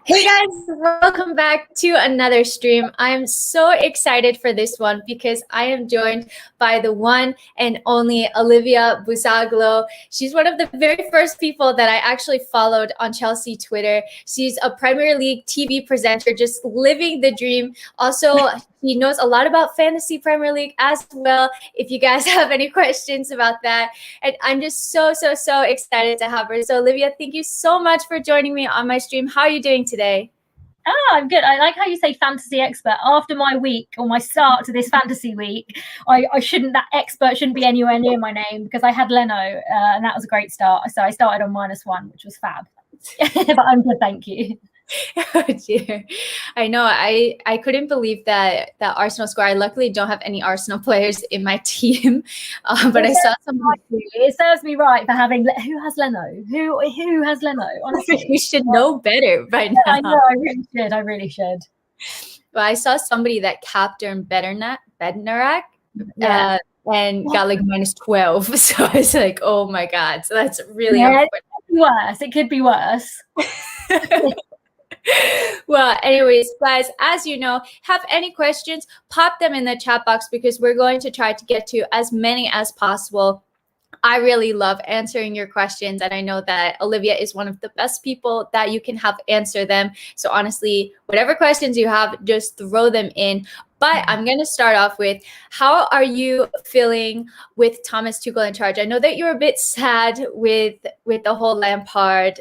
Hey guys, welcome back to another stream. I'm so excited for this one because I am joined by the one and only Olivia Buzaglo. She's one of the very first people that I actually followed on Chelsea Twitter. She's a Premier League TV presenter, just living the dream. Also, she knows a lot about fantasy Premier League as well. If you guys have any questions about that, and I'm just so excited to have her. So Olivia, thank you so much for joining me on my stream. How are you doing today? I'm good. I like how you say fantasy expert. After my week or my start to this fantasy week, that expert shouldn't be anywhere near my name because I had Leno and that was a great start. So I started on -1, which was fab. But I'm good, thank you. Oh dear. I know. I couldn't believe that Arsenal score. I luckily don't have any Arsenal players in my team, but I saw some. It serves me right for having. Who has Leno? Who has Leno? Honestly, you should know better by now. I know. I really should. Well, I saw somebody that captained Bednarak. Yeah. And got like -12. So I was like, oh my God. So that's really worse. It could be worse. Well, anyways, guys, as you know, have any questions, pop them in the chat box because we're going to try to get to as many as possible. I really love answering your questions, and I know that Olivia is one of the best people that you can have answer them. So honestly, whatever questions you have, just throw them in. But I'm going to start off with, how are you feeling with Thomas Tuchel in charge? I know that you're a bit sad with the whole Lampard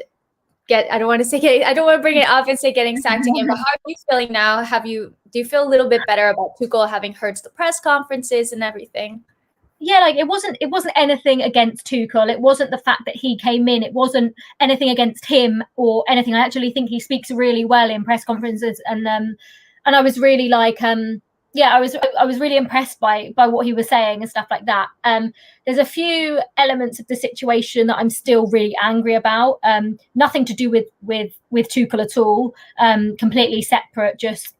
I don't want to bring it up and say getting sacked again, but how are you feeling now? Do you feel a little bit better about Tuchel having heard the press conferences and everything? Yeah, like it wasn't anything against Tuchel. It wasn't the fact that he came in. It wasn't anything against him or anything. I actually think he speaks really well in press conferences, and I was really like I was really impressed by what he was saying and stuff like that. There's a few elements of the situation that I'm still really angry about. Nothing to do with Tuchel at all. Completely separate. Just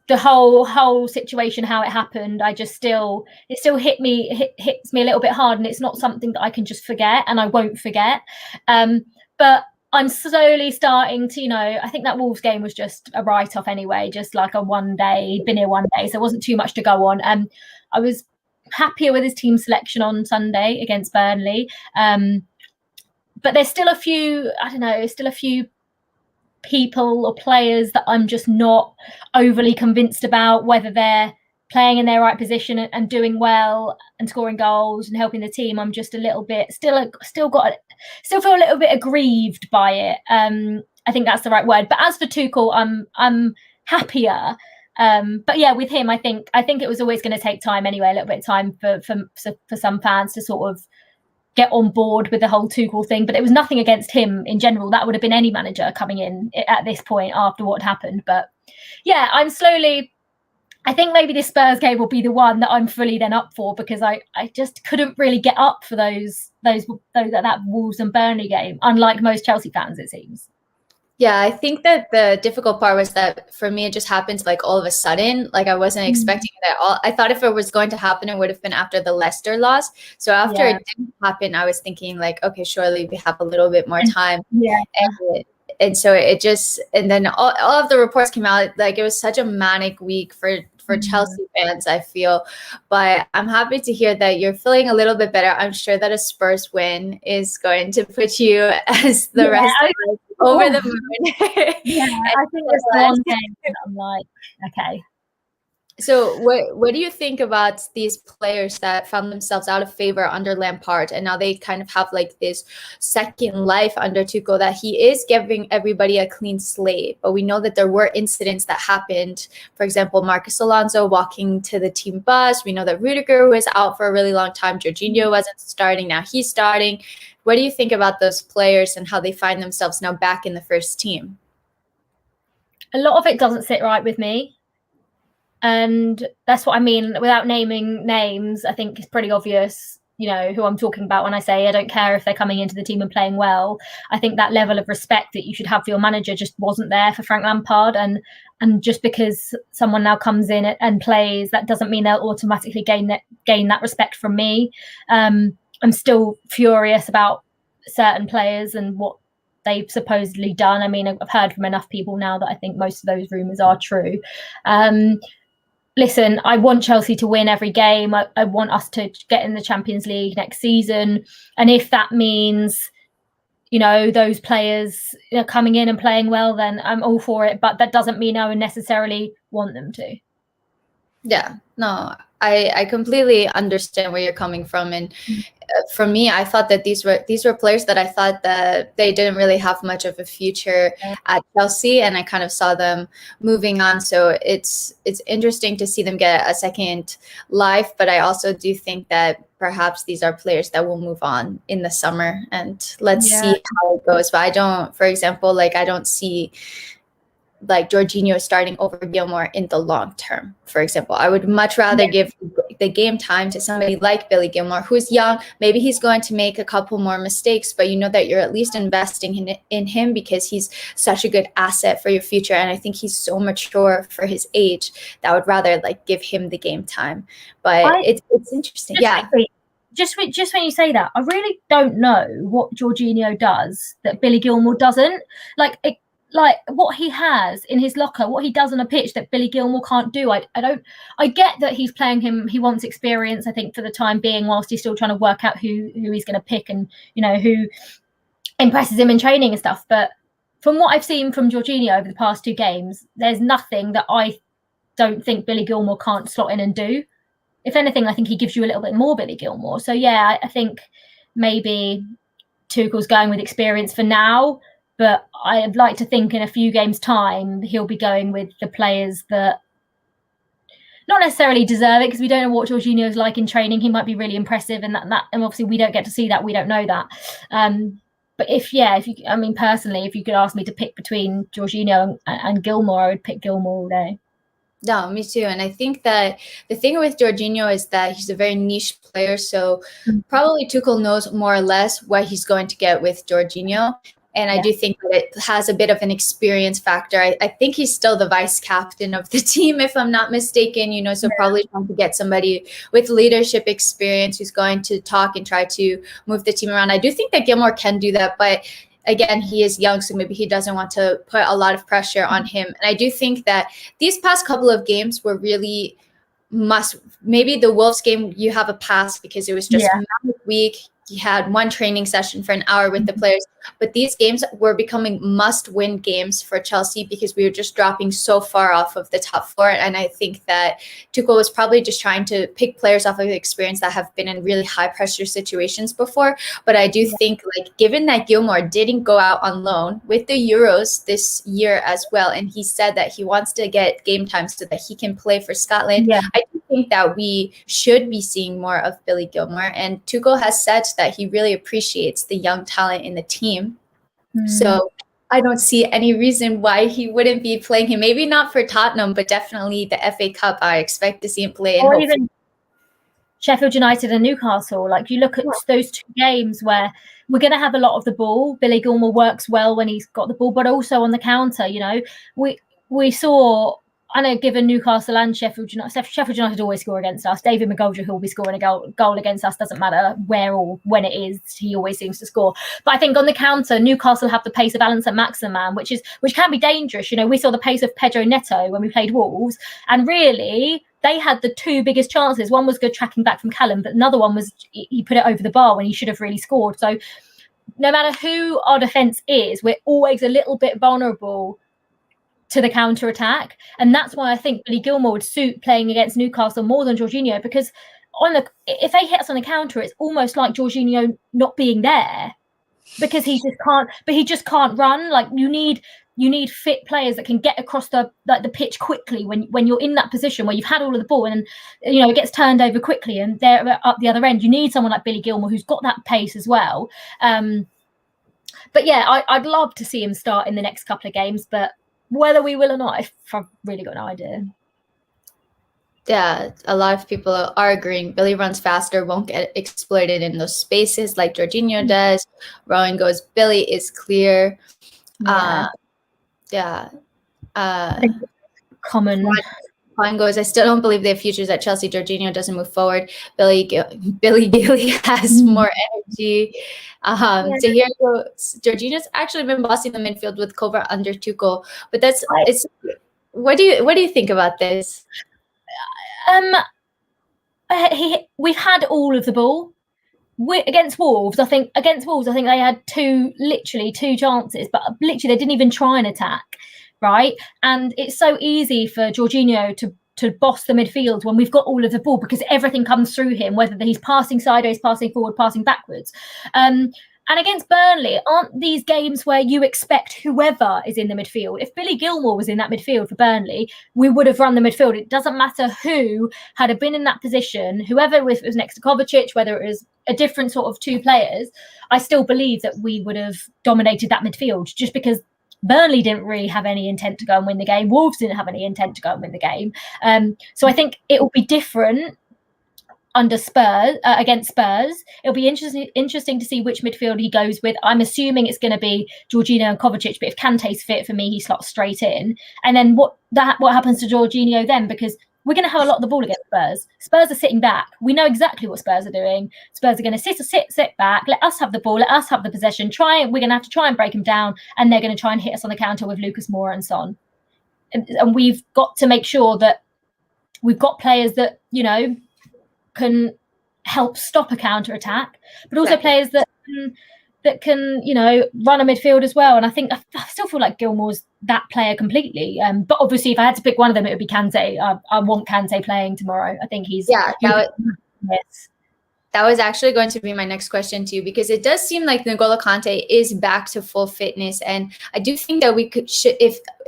the whole situation, how it happened. It still hits me a little bit hard, and it's not something that I can just forget, and I won't forget. But I'm slowly starting to, I think that Wolves game was just a write-off anyway, just like a one day, been here one day, so there wasn't too much to go on. I was happier with his team selection on Sunday against Burnley. But there's still a few people or players that I'm just not overly convinced about, whether they're playing in their right position and doing well and scoring goals and helping the team. I'm just a little bit still feel a little bit aggrieved by it. I think that's the right word. But as for Tuchel, I'm happier. But yeah, with him, I think it was always going to take time anyway, a little bit of time for some fans to sort of get on board with the whole Tuchel thing. But it was nothing against him in general. That would have been any manager coming in at this point after what happened. But yeah, I think maybe this Spurs game will be the one that I'm fully then up for, because I just couldn't really get up for that Wolves and Burnley game, unlike most Chelsea fans, it seems. Yeah, I think that the difficult part was that for me, it just happened like all of a sudden. Like I wasn't expecting that all. I thought if it was going to happen, it would have been after the Leicester loss. So after it didn't happen, I was thinking like, okay, surely we have a little bit more time. Yeah. And so it just, and then all of the reports came out, like it was such a manic week for Chelsea fans, I feel. But I'm happy to hear that you're feeling a little bit better. I'm sure that a Spurs win is going to put you as the rest of over the moon. Yeah, I think there's one game that I'm like, okay. So what do you think about these players that found themselves out of favor under Lampard, and now they kind of have like this second life under Tuchel, that he is giving everybody a clean slate? But we know that there were incidents that happened. For example, Marcus Alonso walking to the team bus. We know that Rudiger was out for a really long time. Jorginho wasn't starting. Now he's starting. What do you think about those players and how they find themselves now back in the first team? A lot of it doesn't sit right with me. And that's what I mean. Without naming names, I think it's pretty obvious, who I'm talking about when I say I don't care if they're coming into the team and playing well. I think that level of respect that you should have for your manager just wasn't there for Frank Lampard. And just because someone now comes in and plays, that doesn't mean they'll automatically gain that respect from me. I'm still furious about certain players and what they've supposedly done. I mean, I've heard from enough people now that I think most of those rumours are true. Listen, I want Chelsea to win every game. I want us to get in the Champions League next season. And if that means, those players coming in and playing well, then I'm all for it. But that doesn't mean I would necessarily want them to. Yeah, no, I completely understand where you're coming from. And for me, I thought that these were players that I thought that they didn't really have much of a future at Chelsea, and I kind of saw them moving on. So it's interesting to see them get a second life, but I also do think that perhaps these are players that will move on in the summer, and let's see how it goes. But for example, I don't see Jorginho starting over Gilmour in the long term, for example. I would much rather give the game time to somebody like Billy Gilmour, who's young. Maybe he's going to make a couple more mistakes, but you know that you're at least investing in him because he's such a good asset for your future. And I think he's so mature for his age that I would rather give him the game time. But it's interesting. Just when you say that, I really don't know what Jorginho does that Billy Gilmour doesn't. Like what he has in his locker, what he does on a pitch that Billy Gilmour can't do. I get that he's playing him. He wants experience, I think, for the time being, whilst he's still trying to work out who he's going to pick and, who impresses him in training and stuff. But from what I've seen from Jorginho over the past 2 games, there's nothing that I don't think Billy Gilmour can't slot in and do. If anything, I think he gives you a little bit more Billy Gilmour. So, yeah, I think maybe Tuchel's going with experience for now. But I'd like to think in a few games' time, he'll be going with the players that not necessarily deserve it, because we don't know what Jorginho's like in training. He might be really impressive, and and obviously we don't get to see that. We don't know that. But personally, if you could ask me to pick between Jorginho and Gilmour, I would pick Gilmour all day. No, me too. And I think that the thing with Jorginho is that he's a very niche player. So probably Tuchel knows more or less what he's going to get with Jorginho. And I do think that it has a bit of an experience factor. I think he's still the vice captain of the team, if I'm not mistaken, so probably trying to get somebody with leadership experience who's going to talk and try to move the team around. I do think that Gilmour can do that, but again, he is young, so maybe he doesn't want to put a lot of pressure on him. And I do think that these past couple of games were really maybe the Wolves game, you have a pass because it was just a week. He had 1 training session for an hour with the players. But these games were becoming must-win games for Chelsea because we were just dropping so far off of the top 4. And I think that Tuchel was probably just trying to pick players off of experience that have been in really high-pressure situations before. But I do think, given that Gilmour didn't go out on loan with the Euros this year as well, and he said that he wants to get game time so that he can play for Scotland, I do think that we should be seeing more of Billy Gilmour. And Tuchel has said that he really appreciates the young talent in the team. So I don't see any reason why he wouldn't be playing him. Maybe not for Tottenham, but definitely the FA Cup. I expect to see him play. Or even Sheffield United and Newcastle. You look at those 2 games where we're going to have a lot of the ball. Billy Gilmour works well when he's got the ball, but also on the counter. We saw. I know, given Newcastle and Sheffield United always score against us. David McGoldrick will be scoring a goal against us. Doesn't matter where or when it is, he always seems to score. But I think on the counter, Newcastle have the pace of Alan Saint-Maximin, which can be dangerous. We saw the pace of Pedro Neto when we played Wolves, and really they had the 2 biggest chances. One was good tracking back from Callum, but another one was he put it over the bar when he should have really scored. So no matter who our defence is, we're always a little bit vulnerable to the counter attack, and that's why I think Billy Gilmour would suit playing against Newcastle more than Jorginho, because if they hit us on the counter, it's almost like Jorginho not being there because he just can't run. You need fit players that can get across the pitch quickly when you're in that position where you've had all of the ball and it gets turned over quickly and they're up the other end. You need someone like Billy Gilmour who's got that pace as well. But yeah, I'd love to see him start in the next couple of games, but whether we will or not, I've really got no idea. Yeah, a lot of people are agreeing. Billy runs faster, won't get exploited in those spaces like Jorginho does. Rowan goes, Billy is clear. I think common. Fine goes, I still don't believe they have futures at Chelsea. Jorginho doesn't move forward. Billy Gilly has more energy. So here goes. Jorginho's actually been bossing the midfield with Kovar under Tuchel, but it's. What do you think about this? We've had all of the ball. Against Wolves, I think they had literally two chances, but literally they didn't even try and attack, right? And it's so easy for Jorginho to boss the midfield when we've got all of the ball, because everything comes through him, whether he's passing sideways, passing forward, passing backwards. And against Burnley, aren't these games where you expect whoever is in the midfield? If Billy Gilmour was in that midfield for Burnley, we would have run the midfield. It doesn't matter who had been in that position, whoever was next to Kovacic, whether it was a different sort of two players, I still believe that we would have dominated that midfield, just because Burnley didn't really have any intent to go and win the game. Wolves didn't have any intent to go and win the game. So I think it will be different under Spurs, against Spurs. It'll be interesting to see which midfield he goes with. I'm assuming it's going to be Jorginho and Kovacic, but if Kante's fit, for me, he slots straight in. And then what happens to Jorginho then? Because we're going to have a lot of the ball against Spurs. Spurs are sitting back. We know exactly what Spurs are doing. Spurs are going to sit back, let us have the ball, let us have the possession. We're going to have to try and break them down, and they're going to try and hit us on the counter with Lucas Moura and Son. And we've got to make sure that we've got players that, can help stop a counter attack, but also players that can run a midfield as well. And I think I still feel like Gilmour's that player completely. But obviously, if I had to pick one of them, it would be Kante. I want Kante playing tomorrow. I think he's That was actually going to be my next question to you, because it does seem like N'golo Kante is back to full fitness, and I do think that we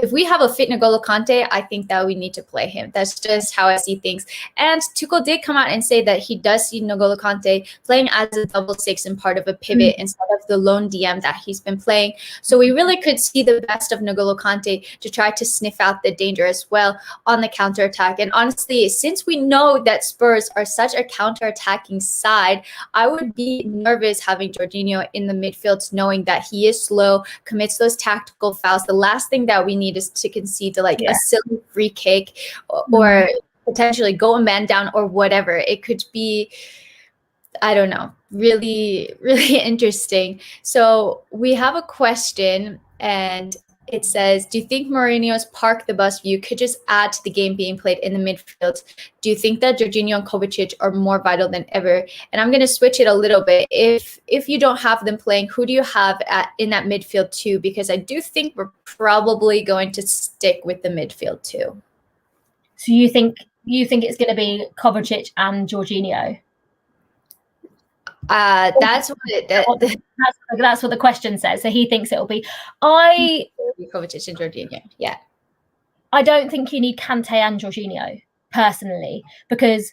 if we have a fit N'golo Kante, I think that we need to play him. That's just how I see things. And Tuchel did come out and say that he does see N'golo Kante playing as a double six and part of a pivot instead of the lone DM that he's been playing. So we really could see the best of N'golo Kante to try to sniff out the danger as well on the counterattack. And honestly, since we know that Spurs are such a counterattacking side, I would be nervous having Jorginho in the midfield, knowing that he is slow, commits those tactical fouls. The last thing that we need is to concede to a silly free kick or potentially go a man down or whatever. It could be, I don't know, really, really interesting. So we have a question, and it says, do you think Mourinho's park the bus view could just add to the game being played in the midfield? Do you think that Jorginho and Kovacic are more vital than ever? And I'm going to switch it a little bit. If you don't have them playing, who do you have in that midfield too? Because I do think we're probably going to stick with the midfield too. So you think it's going to be Kovacic and Jorginho? That's what the question says. So he thinks it'll be Kovacic and Jorginho. Yeah, I don't think you need Kante and Jorginho personally, because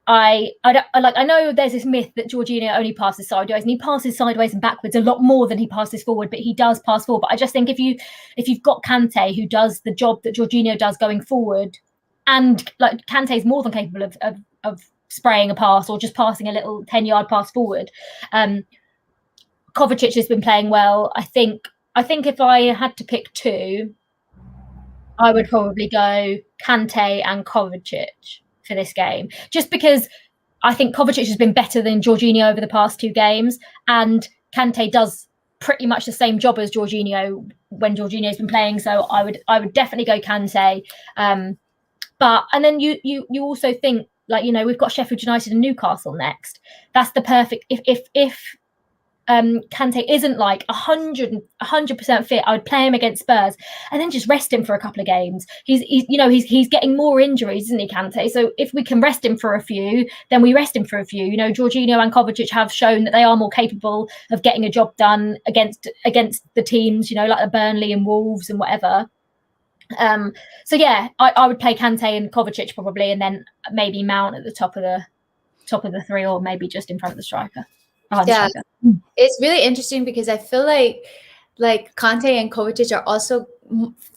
I know there's this myth that Jorginho only passes sideways, and he passes sideways and backwards a lot more than he passes forward, but he does pass forward. But I just think if you've got Kante, who does the job that Jorginho does going forward, and Kante's more than capable of spraying a pass or just passing a little 10-yard pass forward. Kovacic has been playing well. I think if I had to pick two, I would probably go Kante and Kovacic for this game, just because I think Kovacic has been better than Jorginho over the past two games, and Kante does pretty much the same job as Jorginho when Jorginho's been playing. So I would definitely go Kante. And then you also think, we've got Sheffield United and Newcastle next. That's the perfect. If Kante isn't 100% fit, I would play him against Spurs and then just rest him for a couple of games. He's getting more injuries, isn't he, Kante? So if we can rest him for a few, then we rest him for a few. Jorginho and Kovacic have shown that they are more capable of getting a job done against the teams, like the Burnley and Wolves and whatever. So yeah, I would play Kante and Kovacic probably, and then maybe Mount at the top of the three, or maybe just in front of the striker. Yeah, it's really interesting because I feel like like Kante and Kovacic are also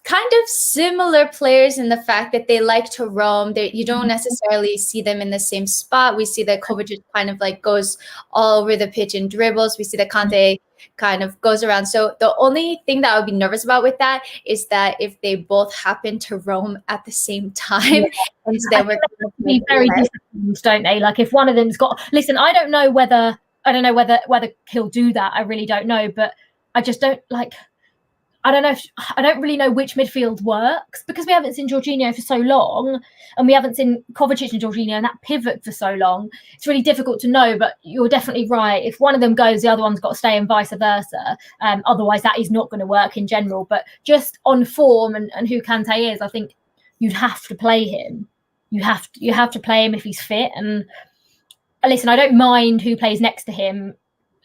kind of similar players in the fact that they like to roam. You don't necessarily see them in the same spot. We see that Kovacic kind of like goes all over the pitch and dribbles. We see that Kante kind of goes around. So the only thing that I would be nervous about with that is that if they both happen to roam at the same time, and then we're going to be very disciplined, don't they? Like if one of them's got, listen, I don't know whether he'll do that. I really don't know, but I just don't like. I don't really know which midfield works because we haven't seen Jorginho for so long and we haven't seen Kovacic and Jorginho and that pivot for so long. It's really difficult to know, but you're definitely right. If one of them goes, the other one's got to stay and vice versa. Otherwise, that is not going to work in general. But just on form and who Kante is, I think you'd have to play him. You have to play him if he's fit. And listen, I don't mind who plays next to him.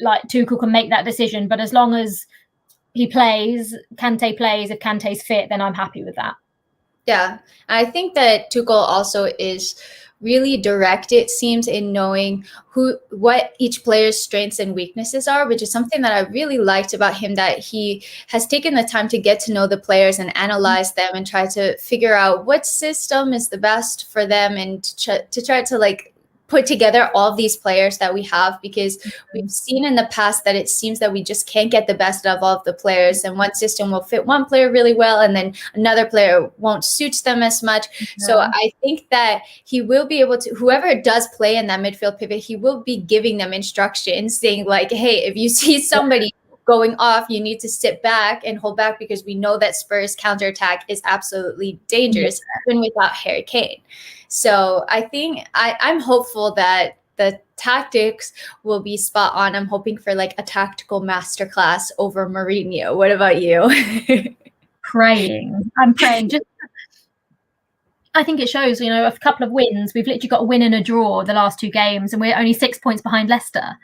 Like Tuchel can make that decision, but as long as he plays, Kante plays. If Kante's fit, then I'm happy with that. Yeah, I think that Tuchel also is really direct, it seems, in knowing what each player's strengths and weaknesses are, which is something that I really liked about him, that he has taken the time to get to know the players and analyze them and try to figure out what system is the best for them and to try to like put together all of these players that we have, because we've seen in the past that it seems that we just can't get the best of all of the players, and one system will fit one player really well and then another player won't suit them as much. So I think that he will be able to, whoever does play in that midfield pivot, he will be giving them instructions saying like, hey, if you see somebody going off, you need to sit back and hold back, because we know that Spurs counterattack is absolutely dangerous even without Harry Kane. So I think I'm hopeful that the tactics will be spot on. I'm hoping for like a tactical masterclass over Mourinho. What about you? I'm praying. Just, I think it shows, a couple of wins. We've literally got a win and a draw the last 2 games, and we're only 6 points behind Leicester.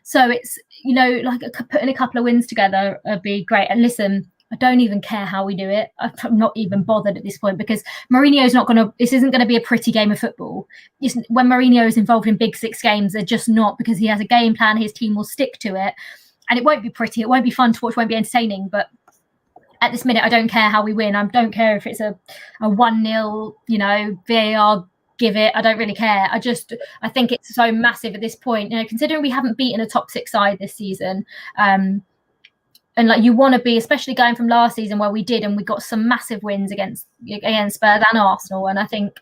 So it's, like putting a couple of wins together would be great. And listen, I don't even care how we do it. I'm not even bothered at this point, because this isn't going to be a pretty game of football. When Mourinho is involved in big 6 games, they're just not, because he has a game plan, his team will stick to it. And it won't be pretty. It won't be fun to watch, won't be entertaining. But at this minute, I don't care how we win. I don't care if it's a 1-0, VAR, give it. I don't really care. I think it's so massive at this point, considering we haven't beaten a top 6 side this season. And like you want to be, especially going from last season where we did, and we got some massive wins against Spurs and Arsenal. And I think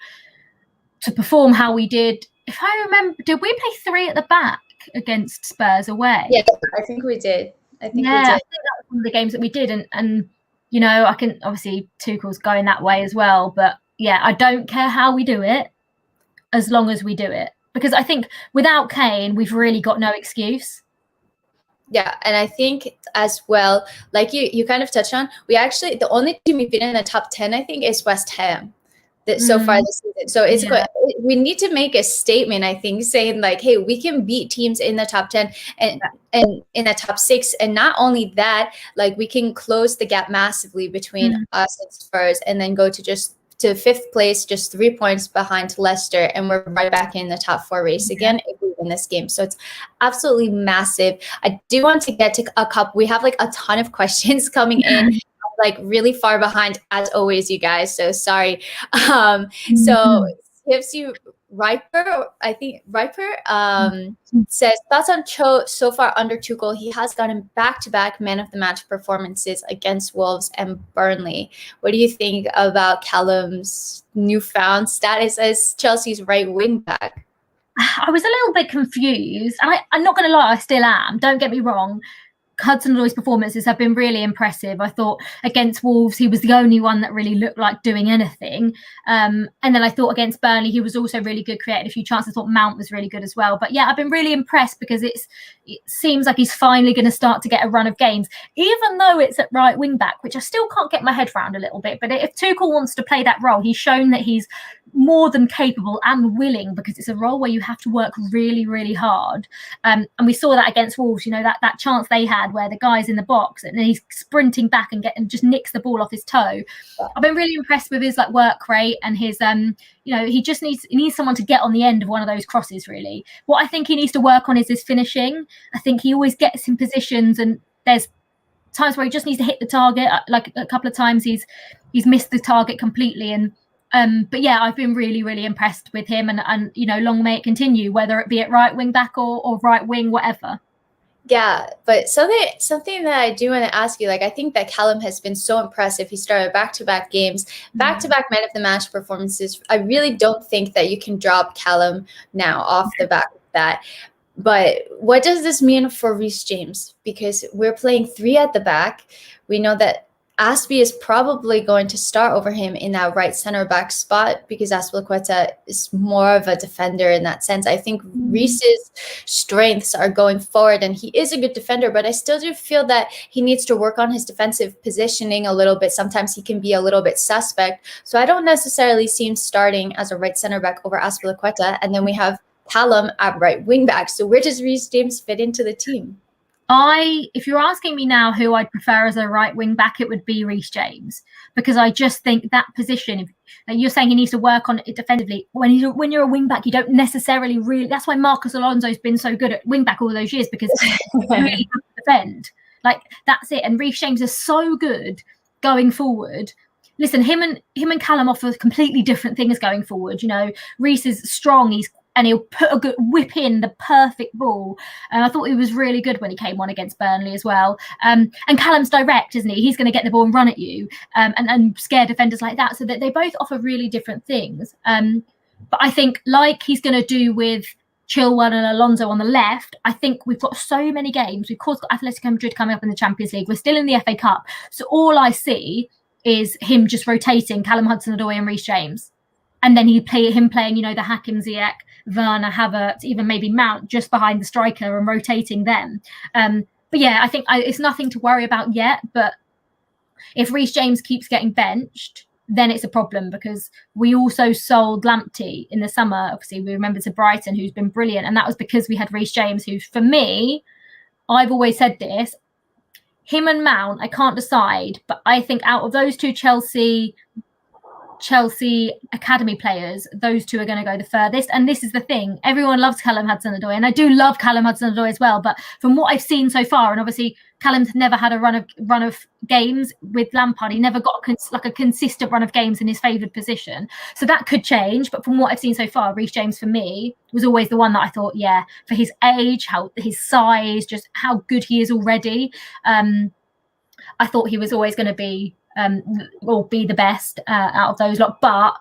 to perform how we did, if I remember, did we play 3 at the back against Spurs away? Yeah, I think we did. I think we did. I think that was one of the games that we did. And I can, obviously Tuchel's going that way as well. But yeah, I don't care how we do it as long as we do it. Because I think without Kane, we've really got no excuse. Yeah, and I think as well, like you kind of touched on, the only team we've been in the top 10, I think, is West Ham so far this season. So it's good. We need to make a statement, I think, saying like, hey, we can beat teams in the top 10 and in the top 6. And not only that, like we can close the gap massively between us and Spurs, and then go to 5th place, just 3 points behind Leicester, and we're right back in the top 4 race again if we win this game. So it's absolutely massive. I do want to get to a couple. We have like a ton of questions coming in, like really far behind as always, you guys. So sorry. So gives you Riper, I think says thoughts on Cho so far under Tuchel. He has gotten back-to-back man of the match performances against Wolves and Burnley. What do you think about Callum's newfound status as Chelsea's right wing back? I was a little bit confused. I'm not going to lie, I still am. Don't get me wrong. Hudson-Odoi's performances have been really impressive. I thought against Wolves, he was the only one that really looked like doing anything. And then I thought against Burnley, he was also really good, created a few chances. I thought Mount was really good as well. But yeah, I've been really impressed, because it seems like he's finally going to start to get a run of games, even though it's at right wing back, which I still can't get my head around a little bit. But if Tuchel wants to play that role, he's shown that he's more than capable and willing, because it's a role where you have to work really, really hard. And we saw that against Wolves, that chance they had where the guy's in the box and then he's sprinting back and just nicks the ball off his toe. I've been really impressed with his work rate and his he just needs someone to get on the end of one of those crosses, really. What I think he needs to work on is his finishing. I think he always gets in positions and there's times where he just needs to hit the target. Like a couple of times he's missed the target completely. And but yeah, I've been really, really impressed with him, and you know, long may it continue, whether it be at right wing back or right wing, whatever. Yeah, but something that I do want to ask you, like, I think that Callum has been so impressive. He started back-to-back games, back-to-back man of the match performances. I really don't think that you can drop Callum now off the back of that. But what does this mean for Reece James? Because we're playing 3 at the back. We know that Aspie is probably going to start over him in that right center back spot because Azpilicueta is more of a defender in that sense. I think Reece's strengths are going forward, and he is a good defender, but I still do feel that he needs to work on his defensive positioning a little bit. Sometimes he can be a little bit suspect. So I don't necessarily see him starting as a right center back over Azpilicueta. And then we have Callum at right wing back. So where does Reece James fit into the team? If you're asking me now who I'd prefer as a right wing back, it would be Reece James, because I just think that position, you're saying he needs to work on it defensively. When you're a wing back, you don't necessarily really. That's why Marcus Alonso's been so good at wing back all those years, because he really has to defend. Like, that's it. And Reece James is so good going forward. Listen, him and Callum offer completely different things going forward. You know, Reece is strong. And he'll whip in the perfect ball. I thought he was really good when he came on against Burnley as well. And Callum's direct, isn't he? He's going to get the ball and run at you and scare defenders like that. So that they both offer really different things. But I think, like he's going to do with Chilwell and Alonso on the left, I think we've got so many games. We've got Atletico Madrid coming up in the Champions League. We're still in the FA Cup. So all I see is him just rotating Callum Hudson-Odoi and Reece James. And then him playing, you know, the Hakim Ziyech, Werner, Havertz, even maybe Mount just behind the striker and rotating them. But yeah, I think it's nothing to worry about yet. But if Reece James keeps getting benched, then it's a problem, because we also sold Lamptey in the summer. Obviously, we remember to Brighton, who's been brilliant. And that was because we had Reece James, who, for me, I've always said this, him and Mount, I can't decide. But I think out of those two Chelsea academy players, those two are going to go the furthest. And this is the thing, everyone loves Callum Hudson-Odoi, and I do love Callum Hudson-Odoi as well, but from what I've seen so far, and obviously Callum's never had a run of games with Lampard, he never got a consistent run of games in his favoured position, so that could change. But from what I've seen so far, Reece James for me was always the one that I thought, yeah, for his age, his size, just how good he is already, I thought he was always going to be will be the best out of those lot. But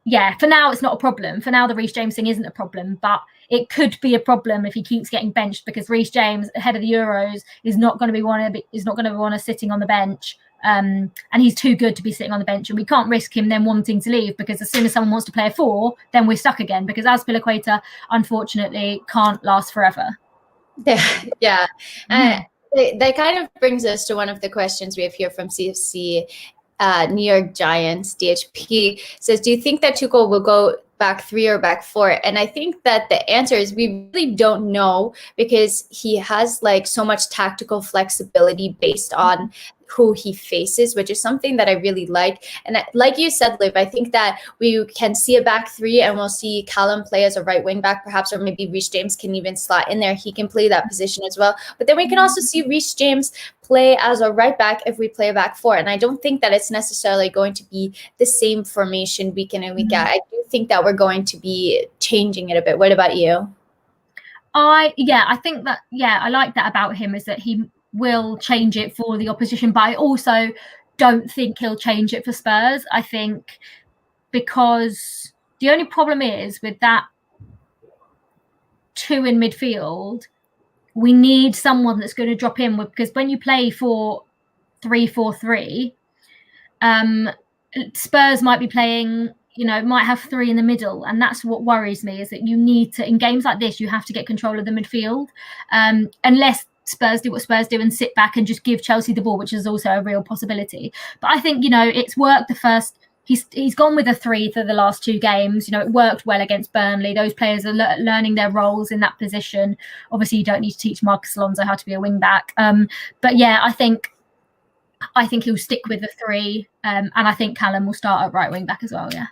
yeah, for now it's not a problem. For now the Reece James thing isn't a problem, but it could be a problem if he keeps getting benched, because Reece James ahead of the Euros is not going to be one sitting on the bench, and he's too good to be sitting on the bench, and we can't risk him then wanting to leave, because as soon as someone wants to play a 4, then we're stuck again, because Azpilicueta unfortunately can't last forever. Yeah. That kind of brings us to one of the questions we have here from CFC. New York Giants, DHP says, do you think that Tuchel will go back 3 or back 4? And I think that the answer is we really don't know, because he has like so much tactical flexibility based on who he faces, which is something that I really like. And like you said, Liv, I think that we can see a back 3 and we'll see Callum play as a right wing back perhaps, or maybe Reece James can even slot in there. He can play that position as well. But then we can also see Reece James play as a right back if we play a back 4. And I don't think that it's necessarily going to be the same formation week in and week out. I do think that we're going to be changing it a bit. What about you? I like that about him, is that he will change it for the opposition, but I also don't think he'll change it for Spurs. I think because the only problem is with that 2 in midfield, we need someone that's going to drop in with, because when you play 4-3-4-3, Spurs might be playing, might have 3 in the middle, and that's what worries me, is that you need to, in games like this, you have to get control of the midfield, unless Spurs do what Spurs do and sit back and just give Chelsea the ball, which is also a real possibility. But I think, it's worked the first. He's gone with a 3 for the last 2 games. It worked well against Burnley. Those players are learning their roles in that position. Obviously, you don't need to teach Marcus Alonso how to be a wing back. But yeah, I think he'll stick with the 3, and I think Callum will start at right wing back as well. Yeah.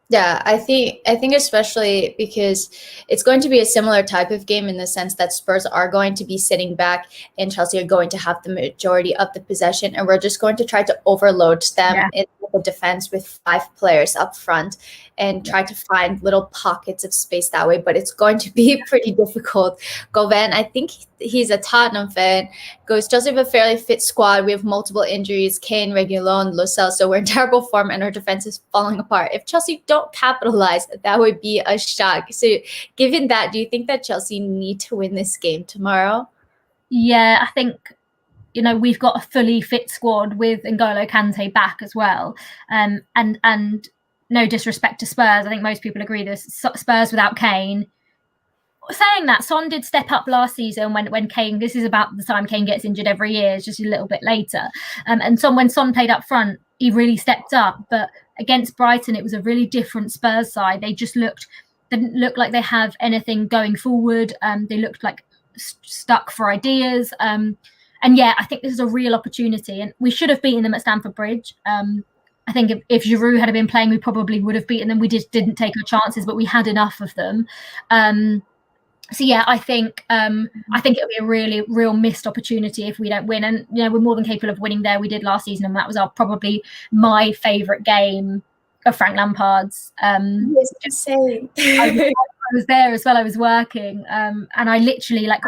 Yeah, I think especially because it's going to be a similar type of game in the sense that Spurs are going to be sitting back and Chelsea are going to have the majority of the possession, and we're just going to try to overload them in the defense with 5 players up front and try to find little pockets of space that way. But it's going to be pretty difficult. Govan, I think he's a Tottenham fan, goes, Chelsea have a fairly fit squad. We have multiple injuries, Kane, Reguilon, Lo Celso. We're in terrible form and our defense is falling apart. If Chelsea don't capitalize, that would be a shock. So given that, do you think that Chelsea need to win this game tomorrow? Yeah, I think, we've got a fully fit squad with N'golo Kante back as well. And no disrespect to Spurs, I think most people agree this Spurs without Kane. Saying that, Son did step up last season when Kane, this is about the time Kane gets injured every year, it's just a little bit later. And when Son played up front, he really stepped up. But against Brighton, it was a really different Spurs side. They just didn't look like they have anything going forward. They looked like stuck for ideas. And yeah, I think this is a real opportunity. And we should have beaten them at Stamford Bridge. I think if Giroud had been playing, we probably would have beaten them. We just didn't take our chances, but we had enough of them. So yeah, I think it'll be a really real missed opportunity if we don't win. And we're more than capable of winning there. We did last season, and that was probably my favourite game of Frank Lampard's. I was just saying. I was there as well. I was working, and I literally I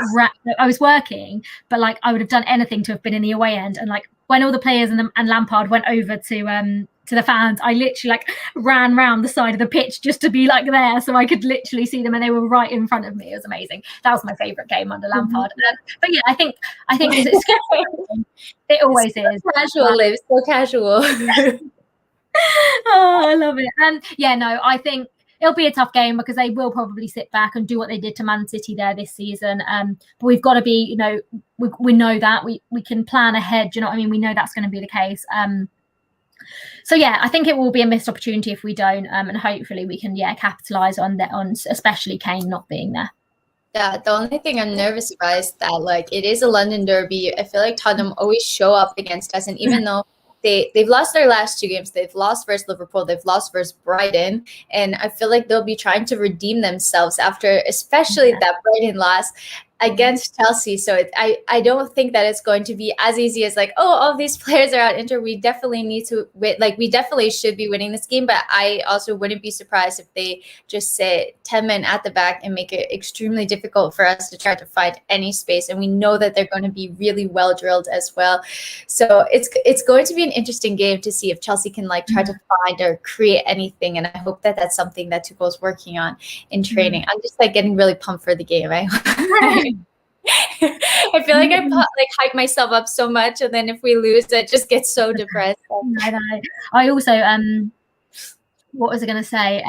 was working, but I would have done anything to have been in the away end. And when all the players and Lampard went over to the fans, I literally ran round the side of the pitch just to be there, so I could literally see them, and they were right in front of me. It was amazing. That was my favourite game under Lampard. But yeah, I think it's it always is casual, Liv, so casual. Oh, I love it. I think it'll be a tough game because they will probably sit back and do what they did to Man City there this season. But we've got to be, we know that we can plan ahead. Do you know what I mean? We know that's going to be the case. So yeah, I think it will be a missed opportunity if we don't, and hopefully we can capitalise on especially Kane not being there. Yeah, the only thing I'm nervous about is that it is a London derby. I feel like Tottenham always show up against us, and even though they've lost their last 2 games, they've lost versus Liverpool, they've lost versus Brighton, and I feel like they'll be trying to redeem themselves after, especially that Brighton loss against Chelsea. So I don't think that it's going to be as easy as all these players are out injured. We definitely need to win. We definitely should be winning this game, but I also wouldn't be surprised if they just sit 10 men at the back and make it extremely difficult for us to try to find any space. And we know that they're going to be really well drilled as well. So it's going to be an interesting game to see if Chelsea can try to find or create anything. And I hope that that's something that Tuchel's working on in training. I'm just getting really pumped for the game. I feel like I hype myself up so much, and then if we lose, it just gets so depressed. I also what was I going to say?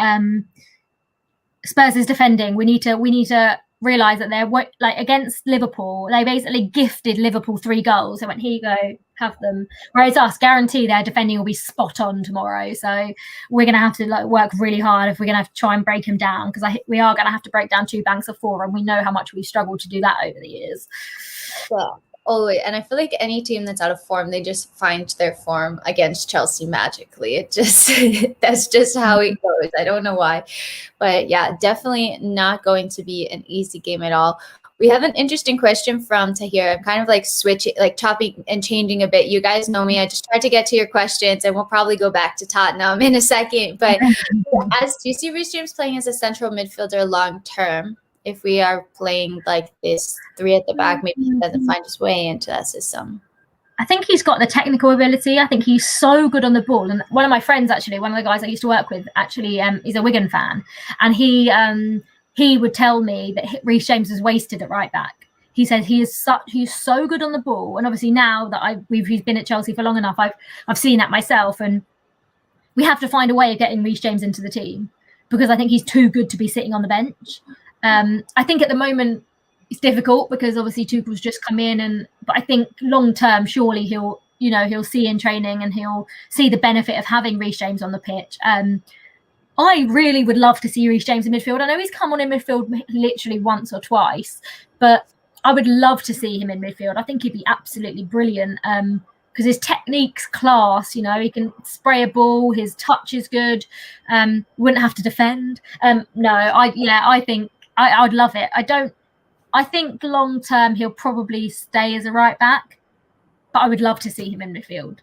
Spurs is defending. We need to realise that they're against Liverpool. They basically gifted Liverpool 3 goals. They went, here you go, have them. Whereas us, guarantee their defending will be spot on tomorrow. So we're going to have to work really hard if we're going to have to try and break them down, because we are going to have to break down 2 banks of 4, and we know how much we've struggled to do that over the years. Well, always. And I feel like any team that's out of form, they just find their form against Chelsea magically. It just that's just how it goes. I don't know why. But yeah, definitely not going to be an easy game at all. We have an interesting question from Tahir. I'm kind of switching, chopping and changing a bit. You guys know me. I just tried to get to your questions, and we'll probably go back to Tottenham in a second. But do you see Reece James playing as a central midfielder long term? If we are playing this 3 at the back, maybe he doesn't find his way into that system. I think he's got the technical ability. I think he's so good on the ball. And one of my friends, actually, one of the guys I used to work with, actually, is a Wigan fan. And he would tell me that Reece James is wasted at right back. He said he's so good on the ball. And obviously now that he's been at Chelsea for long enough, I've seen that myself. And we have to find a way of getting Reece James into the team, because I think he's too good to be sitting on the bench. I think at the moment it's difficult because obviously Tuchel's just come in, but I think long term, surely he'll see in training and he'll see the benefit of having Reece James on the pitch. I really would love to see Reece James in midfield. I know he's come on in midfield literally once or twice, but I would love to see him in midfield. I think he'd be absolutely brilliant. because his technique's class. You know, he can spray a ball. His touch is good. Wouldn't have to defend. I think I'd love it. I think long term he'll probably stay as a right back, but I would love to see him in midfield.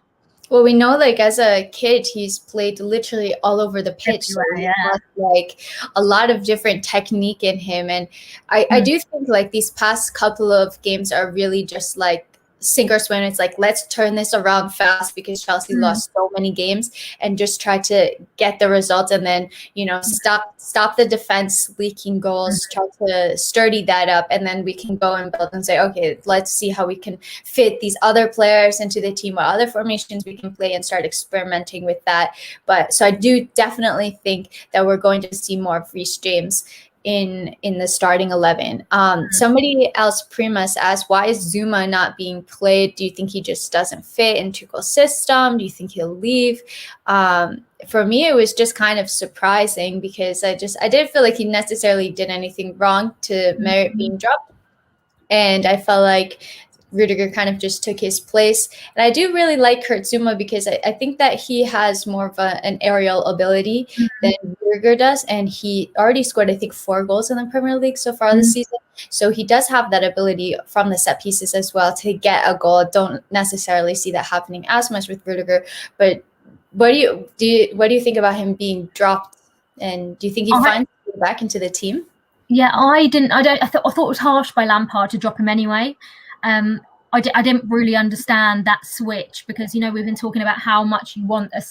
Well, we know, like, as a kid, he's played literally all over the pitch. So he has, like, a lot of different technique in him. And I do think, like, these past couple of games are really just, like, sink or swim. It's like, let's turn this around fast, because Chelsea lost so many games, and just try to get the results, and then, you know, stop the defense leaking goals, try to sturdy that up, and then we can go and build and say, okay, let's see how we can fit these other players into the team, what other formations we can play, and start experimenting with that. But so I do definitely think that we're going to see more of Reece James in the starting 11. Somebody else, Primus, asked, why is Zouma not being played? Do you think he just doesn't fit in Tuchel's system? Do you think he'll leave? For me, it was just kind of surprising, because I didn't feel like he necessarily did anything wrong to merit being dropped. And I felt like Rudiger kind of just took his place. And I do really like Kurt Zouma, because I think that he has more of an aerial ability than Rudiger does. And he already scored, I think, 4 goals in the Premier League so far this season. So he does have that ability from the set pieces as well to get a goal. Don't necessarily see that happening as much with Rudiger. But what do you think about him being dropped? And do you think he finds his way back into the team? Yeah, I thought it was harsh by Lampard to drop him anyway. I didn't really understand that switch, because, you know, we've been talking about how much you want a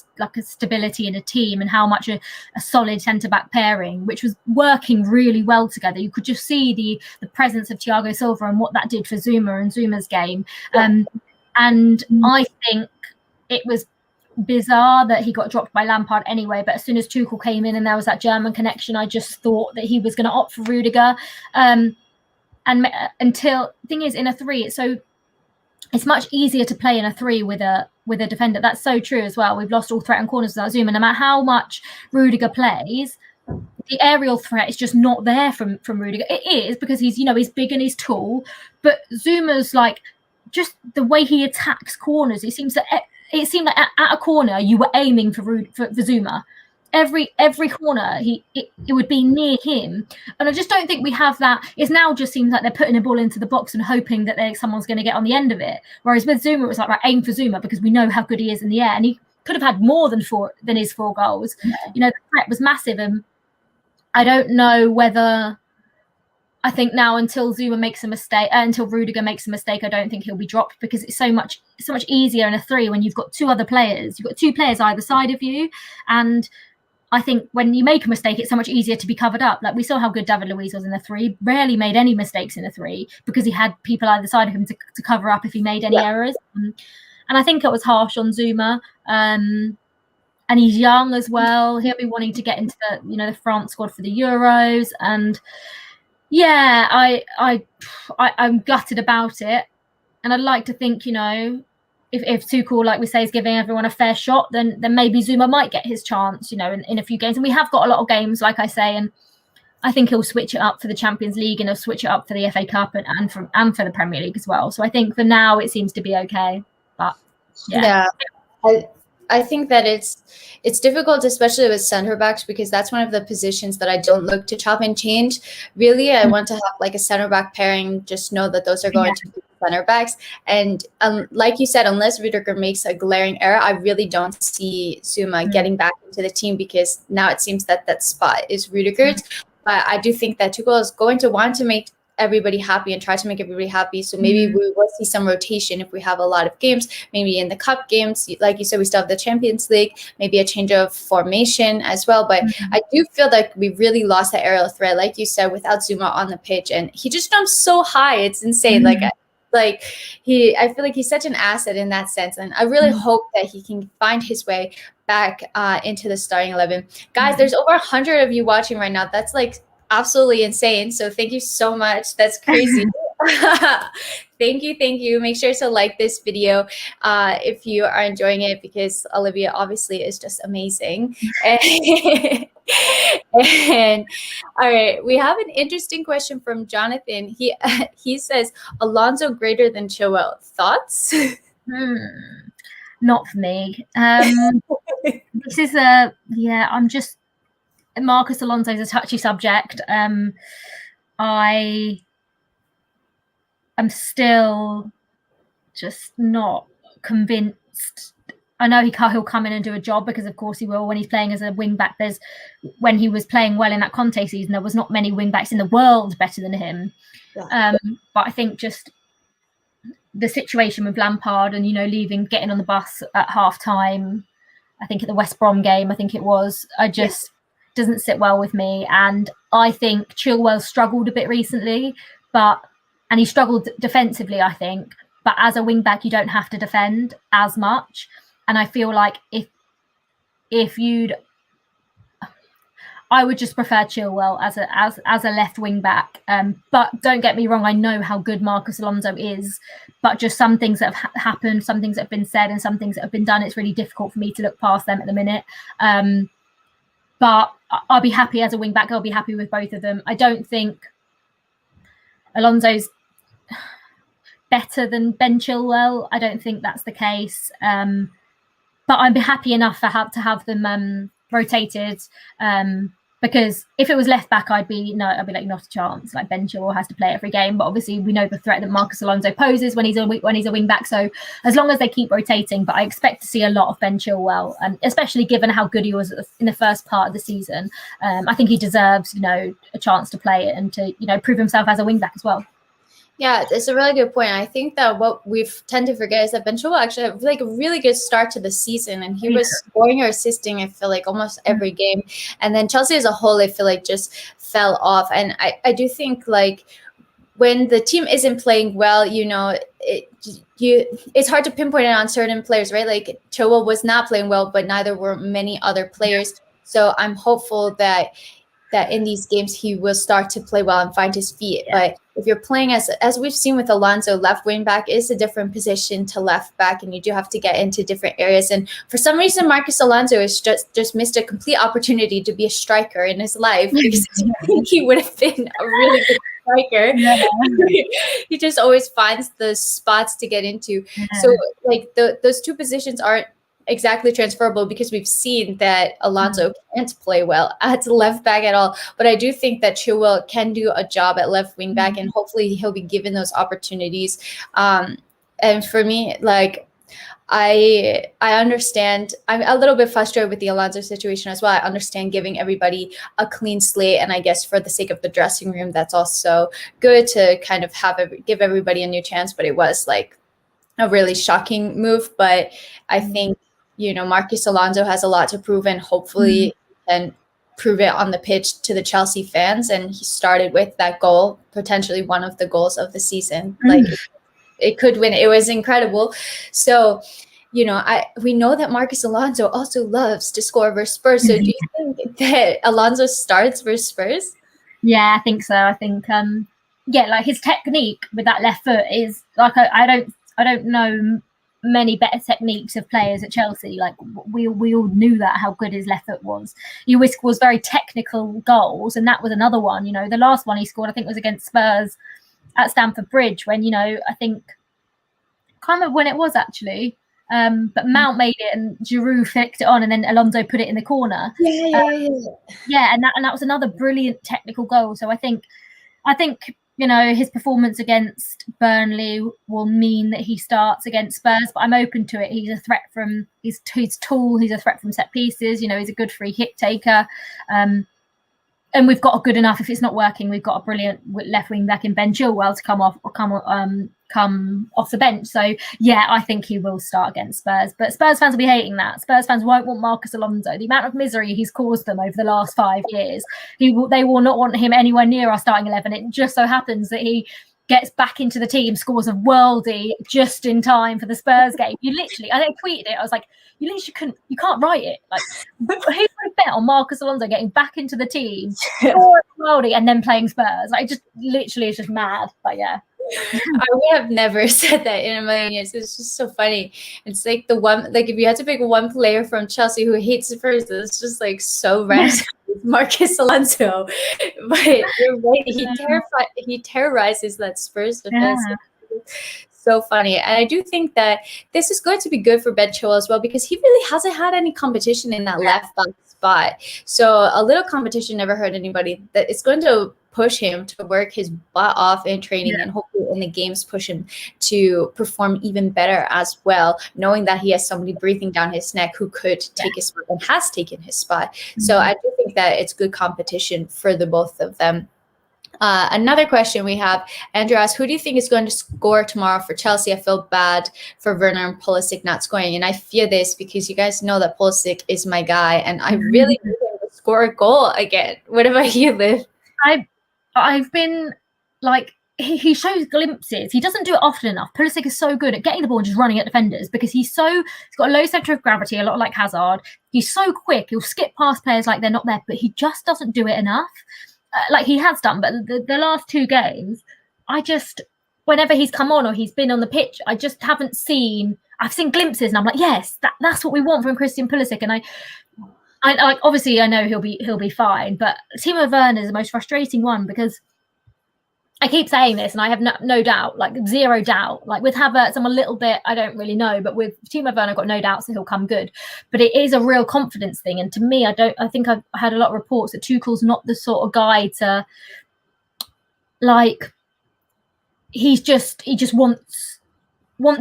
stability in a team, and how much a solid centre-back pairing, which was working really well together. You could just see the presence of Thiago Silva and what that did for Zouma and Zuma's game. And I think it was bizarre that he got dropped by Lampard anyway, but as soon as Tuchel came in and there was that German connection, I just thought that he was going to opt for Rudiger. And until thing is, in a 3, it's much easier to play in a 3 with a defender. That's so true as well. We've lost all threat and corners without Zouma. No matter how much Rudiger plays, the aerial threat is just not there from Rudiger. It is, because he's big and he's tall, but Zuma's like, just the way he attacks corners, it seemed like at a corner you were aiming for Zouma. Every corner it would be near him, and I just don't think we have that. It now just seems like they're putting a ball into the box and hoping that someone's going to get on the end of it. Whereas with Zouma, it was like, right, aim for Zouma, because we know how good he is in the air, and he could have had more than his 4 goals. Yeah. You know, the threat was massive, and I don't know whether. I think now, until Zouma makes a mistake, until Rudiger makes a mistake, I don't think he'll be dropped, because it's so much easier in a 3 when you've got 2 other players. You've got 2 players either side of you, and I think when you make a mistake, it's so much easier to be covered up. Like, we saw how good David Luiz was in the 3, rarely made any mistakes in the 3, because he had people either side of him to cover up if he made any errors. And I think it was harsh on Zouma. And he's young as well. He'll be wanting to get into the France squad for the Euros. And yeah, I'm gutted about it. And I'd like to think, you know, if Tuchel, like we say, is giving everyone a fair shot, then maybe Zouma might get his chance, you know, in a few games. And we have got a lot of games, like I say, and I think he'll switch it up for the Champions League, and he'll switch it up for the FA Cup and for the Premier League as well. So I think for now it seems to be okay. But yeah. I think that it's difficult, especially with center backs, because that's one of the positions that I don't look to chop and change. Really, I want to have like a center back pairing, just know that those are going to be center backs. And like you said, unless Rudiger makes a glaring error, I really don't see Zouma getting back into the team, because now it seems that spot is Rudiger's. But I do think that Tuchel is going to want to make everybody happy and try to make everybody happy. So maybe we will see some rotation if we have a lot of games, maybe in the cup games. Like you said, we still have the Champions League, maybe a change of formation as well. But I do feel like we really lost that aerial threat, like you said, without Zouma on the pitch. And he just jumps so high. It's insane. I feel like he's such an asset in that sense. And I really hope that he can find his way back into the starting 11. Guys, there's over 100 of you watching right now. That's like absolutely insane. So thank you so much. That's crazy. Thank you. Make sure to like this video if you are enjoying it, because Olivia obviously is just amazing. And all right, we have an interesting question from Jonathan. He says, Alonso greater than Chilwell. Thoughts? not for me. This is I'm just, Marcus Alonso is a touchy subject. I am still just not convinced. I know he'll come in and do a job, because of course he will when he's playing as a wing back. When he was playing well in that Kante season, there was not many wing backs in the world better than him. Yeah. But I think just the situation with Lampard and, getting on the bus at half time, I think at the West Brom game, I think it was, doesn't sit well with me. And I think Chilwell struggled a bit recently, and he struggled defensively, I think. But as a wing back, you don't have to defend as much. And I feel like I would just prefer Chilwell as a left wing back. But don't get me wrong, I know how good Marcus Alonso is, but just some things that have happened, some things that have been said, and some things that have been done, it's really difficult for me to look past them at the minute. But I'll be happy as a wing back. I'll be happy with both of them. I don't think Alonso's better than Ben Chilwell. I don't think that's the case. But I'd be happy enough to have them rotated. Because if it was left back, I'd be like, not a chance. Like, Ben Chilwell has to play every game, but obviously we know the threat that Marcus Alonso poses when he's a wing back. So as long as they keep rotating, but I expect to see a lot of Ben Chilwell, especially given how good he was in the first part of the season. I think he deserves, a chance to play it and to, prove himself as a wing back as well. Yeah, it's a really good point. I think that what we've tend to forget is that Ben Chilwell actually had a really good start to the season, and he was scoring or assisting, I feel like, almost every game. And then Chelsea as a whole, I feel like, just fell off. And I do think, like, when the team isn't playing well, it's hard to pinpoint it on certain players, right? Like, Chilwell was not playing well, but neither were many other players. So I'm hopeful that in these games he will start to play well and find his feet. Yeah. But if you're playing as we've seen with Alonso, left wing back is a different position to left back, and you do have to get into different areas. And for some reason, Marcus Alonso has just missed a complete opportunity to be a striker in his life, because I think he would have been a really good striker. Yeah. He just always finds the spots to get into. Yeah. So, like, those two positions aren't exactly transferable, because we've seen that Alonso can't play well at left back at all. But I do think that Chilwell can do a job at left wing back, and hopefully he'll be given those opportunities. And for me, like, I understand. I'm a little bit frustrated with the Alonso situation as well. I understand giving everybody a clean slate, and I guess for the sake of the dressing room, that's also good to kind of give everybody a new chance. But it was like a really shocking move. But I think, Marcus Alonso has a lot to prove, and hopefully can prove it on the pitch to the Chelsea fans. And he started with that goal, potentially one of the goals of the season. Like, it could win. It was incredible. So, we know that Marcus Alonso also loves to score versus Spurs. So do you think that Alonso starts versus Spurs? Yeah, I think so. I think, like, his technique with that left foot is like, I don't know many better techniques of players at Chelsea. Like, we all knew that, how good his left foot was. He scores very technical goals, and that was another one. The last one he scored, I think, was against Spurs at Stamford Bridge, when I think, I can't remember when it was actually, but Mount made it and Giroud flicked it on, and then Alonso put it in the corner. Yeah, and that was another brilliant technical goal. So I think his performance against Burnley will mean that he starts against Spurs, but I'm open to it. He's a threat from he's tall, he's a threat from set pieces, he's a good free hit taker. And we've got a good enough, if it's not working, we've got a brilliant left wing back in Ben Chilwell to come off the bench. So yeah, I think he will start against Spurs. But Spurs fans will be hating that. Spurs fans won't want Marcus Alonso. The amount of misery he's caused them over the last 5 years, they will not want him anywhere near our starting 11. It just so happens that he gets back into the team, scores a worldie just in time for the Spurs game. I tweeted it. I was like, you can't write it. Like, who would bet on Marcus Alonso getting back into the team, scoring a worldie, and then playing Spurs? Like, it's just mad. But yeah. I would have never said that in a million years. It's just so funny. It's like if you had to pick one player from Chelsea who hates Spurs, it's just like so random. Marcus Alonso, but you're right. He terrorizes that Spurs defense. Yeah. so funny. And I do think that this is going to be good for Ben Chilwell as well, because he really hasn't had any competition in that left back spot. So a little competition never hurt anybody. That it's going to push him to work his butt off in training, and hopefully in the games push him to perform even better as well, knowing that he has somebody breathing down his neck who could take his spot and has taken his spot. So I do think that it's good competition for the both of them. Another question we have, Andrew asks, who do you think is going to score tomorrow for Chelsea? I feel bad for Werner and Pulisic not scoring, and I fear this because you guys know that Pulisic is my guy, and I really need him to score a goal again. What about you, Liv? I've been like, he shows glimpses. He doesn't do it often enough. Pulisic is so good at getting the ball and just running at defenders because he's got a low center of gravity, a lot like Hazard. He's so quick. He'll skip past players like they're not there, but he just doesn't do it enough. Like he has done, but the last 2 games, whenever he's come on or he's been on the pitch, I just haven't seen. I've seen glimpses, and I'm like, yes, that's what we want from Christian Pulisic. And I obviously I know he'll be fine, but Timo Werner is the most frustrating one because I keep saying this, and I have no doubt, like zero doubt. Like with Havertz, I'm a little bit, I don't really know, but with Timo Werner, I've got no doubts that he'll come good. But it is a real confidence thing, and to me, I think I've had a lot of reports that Tuchel's not the sort of guy to, like, he just wants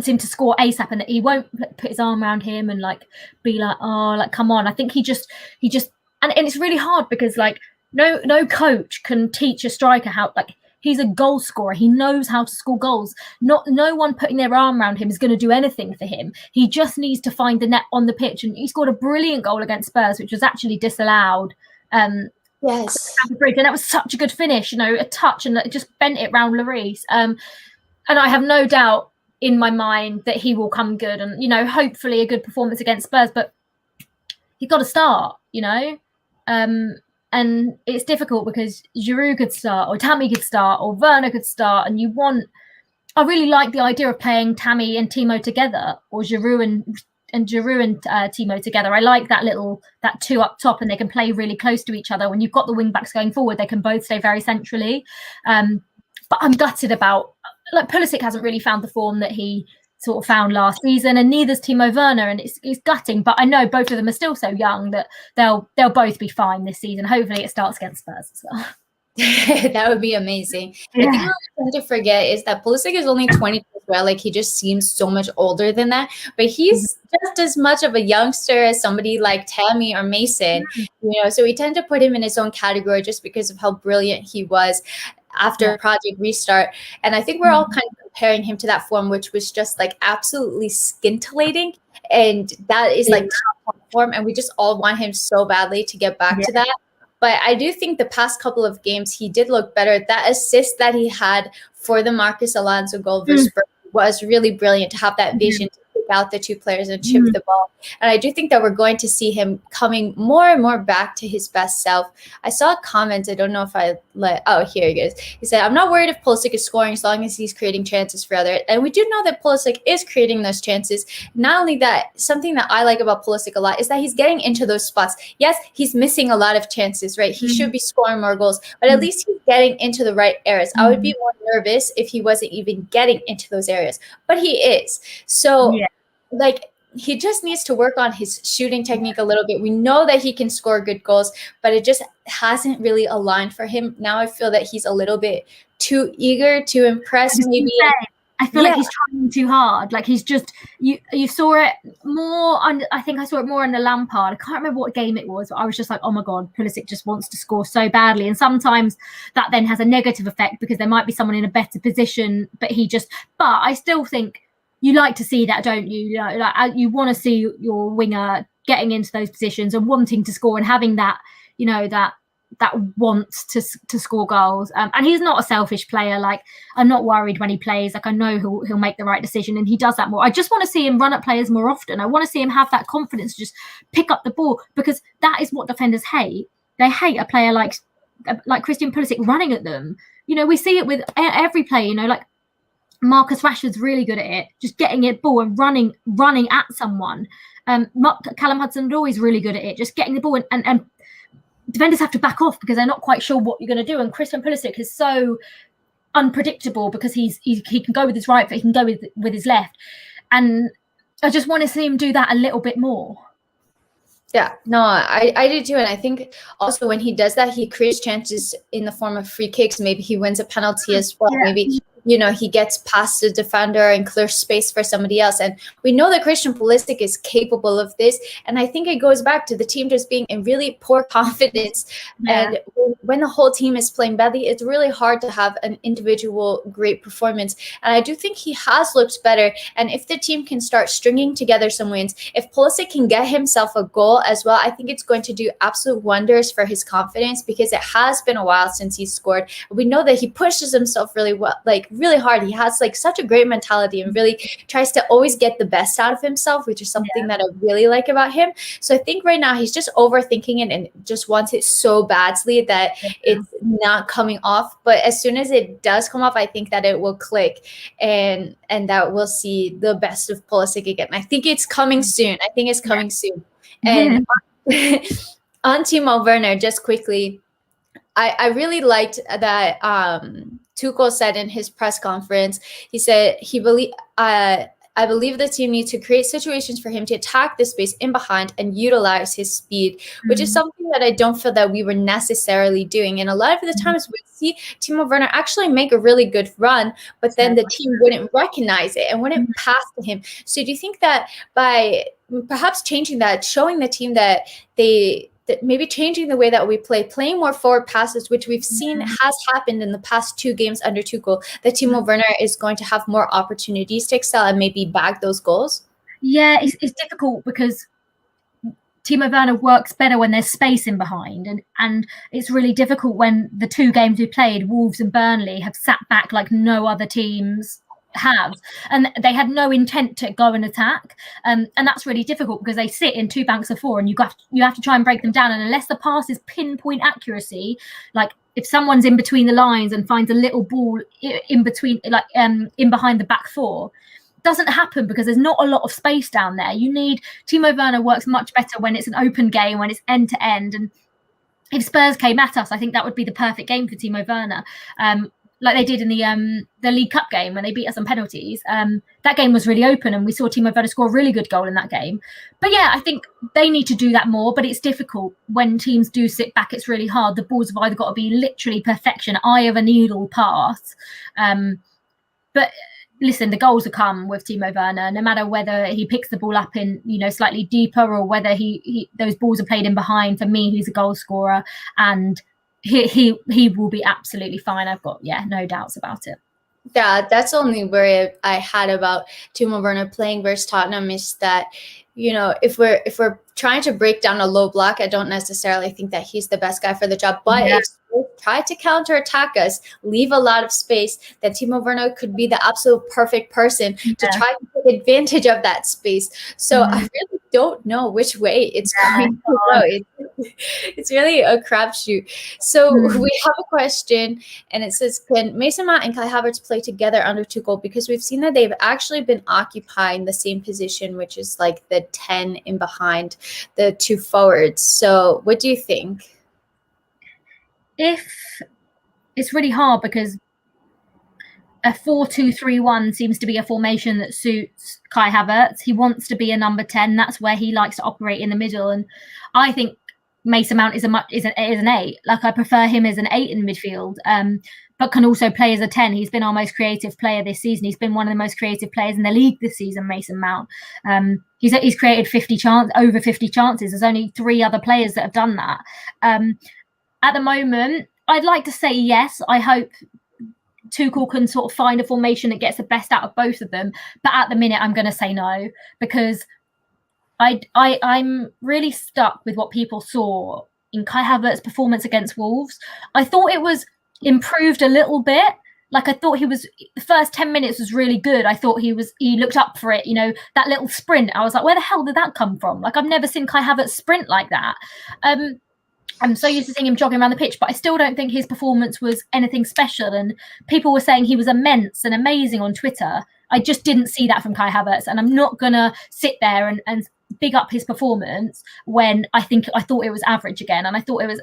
him to score ASAP, and that he won't put his arm around him and like be like, oh, like come on. I think he just and it's really hard because like no coach can teach a striker how, like, he's a goal scorer. He knows how to score goals. No one putting their arm around him is going to do anything for him. He just needs to find the net on the pitch. And he scored a brilliant goal against Spurs, which was actually disallowed. Yes. And that was such a good finish, a touch, and it just bent it round Lloris. And I have no doubt in my mind that he will come good and, hopefully a good performance against Spurs. But he's got to start, and it's difficult because Giroud could start, or Tammy could start, or Werner could start. And I really like the idea of playing Tammy and Timo together, or Giroud and Timo together. I like that 2 up top, and they can play really close to each other. When you've got the wing backs going forward, they can both stay very centrally. But I'm gutted about, like, Pulisic hasn't really found the form that he sort of found last season, and neither's Timo Werner, and it's gutting. But I know both of them are still so young that they'll both be fine this season. Hopefully, it starts against Spurs as well. That would be amazing. Yeah. I think what we tend to forget is that Pulisic is only 20 as well. Like, he just seems so much older than that, but he's just as much of a youngster as somebody like Tammy or Mason. So we tend to put him in his own category just because of how brilliant he was after Project Restart. And I think we're all kind of comparing him to that form, which was just like absolutely scintillating. And that is like top form. And we just all want him so badly to get back to that. But I do think the past couple of games, he did look better. That assist that he had for the Marcus Alonso goal versus Spur was really brilliant, to have that vision to pick out the 2 players and chip the ball. And I do think that we're going to see him coming more and more back to his best self. I saw a comment, I don't know if here he goes. He said, I'm not worried if Pulisic is scoring as long as he's creating chances for others. And we do know that Pulisic is creating those chances. Not only that, something that I like about Pulisic a lot is that he's getting into those spots. Yes, he's missing a lot of chances, right? He should be scoring more goals, but at least he's getting into the right areas. I would be more nervous if he wasn't even getting into those areas, but he is. So he just needs to work on his shooting technique a little bit. We know that he can score good goals, but it just hasn't really aligned for him. Now I feel that he's a little bit too eager to impress, maybe. I feel like he's trying too hard. Like, he's just, you saw it more, I think I saw it more in the Lampard. I can't remember what game it was, but I was just like, oh my God, Pulisic just wants to score so badly. And sometimes that then has a negative effect because there might be someone in a better position, but I still think, you like to see that, don't you? Like, you want to see your winger getting into those positions and wanting to score and having that, that wants to score goals. And he's not a selfish player. Like, I'm not worried when he plays. Like, I know he'll make the right decision, and he does that more. I just want to see him run at players more often. I want to see him have that confidence to just pick up the ball, because that is what defenders hate. They hate a player like Christian Pulisic running at them. We see it with every player. Like, Marcus Rashford's really good at it, just getting it ball and running at someone. Callum Hudson-Odoi is really good at it, just getting the ball, and defenders have to back off because they're not quite sure what you're going to do. And Christian Pulisic is so unpredictable because he can go with his right foot, he can go with his left, and I just want to see him do that a little bit more. Yeah, no, I do too. And I think also when he does that, he creates chances in the form of free kicks. Maybe he wins a penalty as well. Yeah. Maybe, he gets past the defender and clears space for somebody else. And we know that Christian Pulisic is capable of this. And I think it goes back to the team just being in really poor confidence. Yeah. And when the whole team is playing badly, it's really hard to have an individual great performance. And I do think he has looked better. And if the team can start stringing together some wins, if Pulisic can get himself a goal as well, I think it's going to do absolute wonders for his confidence, because it has been a while since he scored. We know that he pushes himself really well, really hard. He has such a great mentality and really tries to always get the best out of himself, which is something that I really like about him. So I think right now he's just overthinking it and just wants it so badly that it's not coming off. But as soon as it does come off, I think that it will click and that we'll see the best of Pulisic again. I think it's coming soon. I think it's coming soon. And on Timo Werner, just quickly, I really liked that Tuchel said in his press conference, he said I believe the team needs to create situations for him to attack the space in behind and utilize his speed, which is something that I don't feel that we were necessarily doing. And a lot of the times we see Timo Werner actually make a really good run, but then the team wouldn't recognize it and wouldn't pass to him. So do you think that by perhaps changing that, showing the team that maybe changing the way that we play, playing more forward passes, which we've seen has happened in the past 2 games under Tuchel, that Timo Werner is going to have more opportunities to excel and maybe bag those goals? Yeah, it's difficult because Timo Werner works better when there's space in behind, and it's really difficult when the 2 games we played, Wolves and Burnley, have sat back like no other teams have, and they had no intent to go and attack, and that's really difficult because they sit in 2 banks of 4 and you have to try and break them down, and unless the pass is pinpoint accuracy, like if someone's in between the lines and finds a little ball in between, in behind the back 4, doesn't happen because there's not a lot of space down there. Timo Werner works much better when it's an open game, when it's end to end, and if Spurs came at us, I think that would be the perfect game for Timo Werner. Like they did in the League Cup game when they beat us on penalties. That game was really open and we saw Timo Werner score a really good goal in that game. But yeah, I think they need to do that more, but it's difficult when teams do sit back. It's really hard. The balls have either got to be literally perfection, eye of a needle pass. But listen, the goals will come with Timo Werner, no matter whether he picks the ball up in, slightly deeper or whether he those balls are played in behind. For me, he's a goal scorer and he will be absolutely fine. I've got no doubts about it. Yeah, that's the only worry I had about Timo Werner playing versus Tottenham is that, if we're trying to break down a low block, I don't necessarily think that he's the best guy for the job. But if we try to counterattack us, leave a lot of space, then Timo Werner could be the absolute perfect person to try to take advantage of that space. So I really don't know which way it's going to go. It's really a crapshoot. So we have a question, and it says, can Mason Mount and Kai Havertz play together under Tuchel? Because we've seen that they've actually been occupying the same position, which is like the 10 in behind the 2 forwards. So what do you think? It's really hard because a 4-2-3-1 seems to be a formation that suits Kai Havertz. He wants to be a number 10. That's where he likes to operate in the middle. And I think Mason Mount is an 8. Like I prefer him as an 8 in midfield, but can also play as a 10. He's been our most creative player this season. He's been one of the most creative players in the league this season, Mason Mount. He's created over 50 chances. There's only 3 other players that have done that. At the moment, I'd like to say yes. I hope Tuchel can sort of find a formation that gets the best out of both of them. But at the minute, I'm going to say no, because I'm really stuck with what people saw in Kai Havertz's performance against Wolves. I thought it was improved a little bit. Like I thought the first 10 minutes was really good. I thought he looked up for it. That little sprint. I was like, where the hell did that come from? Like I've never seen Kai Havertz sprint like that. I'm so used to seeing him jogging around the pitch, but I still don't think his performance was anything special. And people were saying he was immense and amazing on Twitter. I just didn't see that from Kai Havertz. And I'm not going to sit there and big up his performance when I thought it was average again, and I thought it was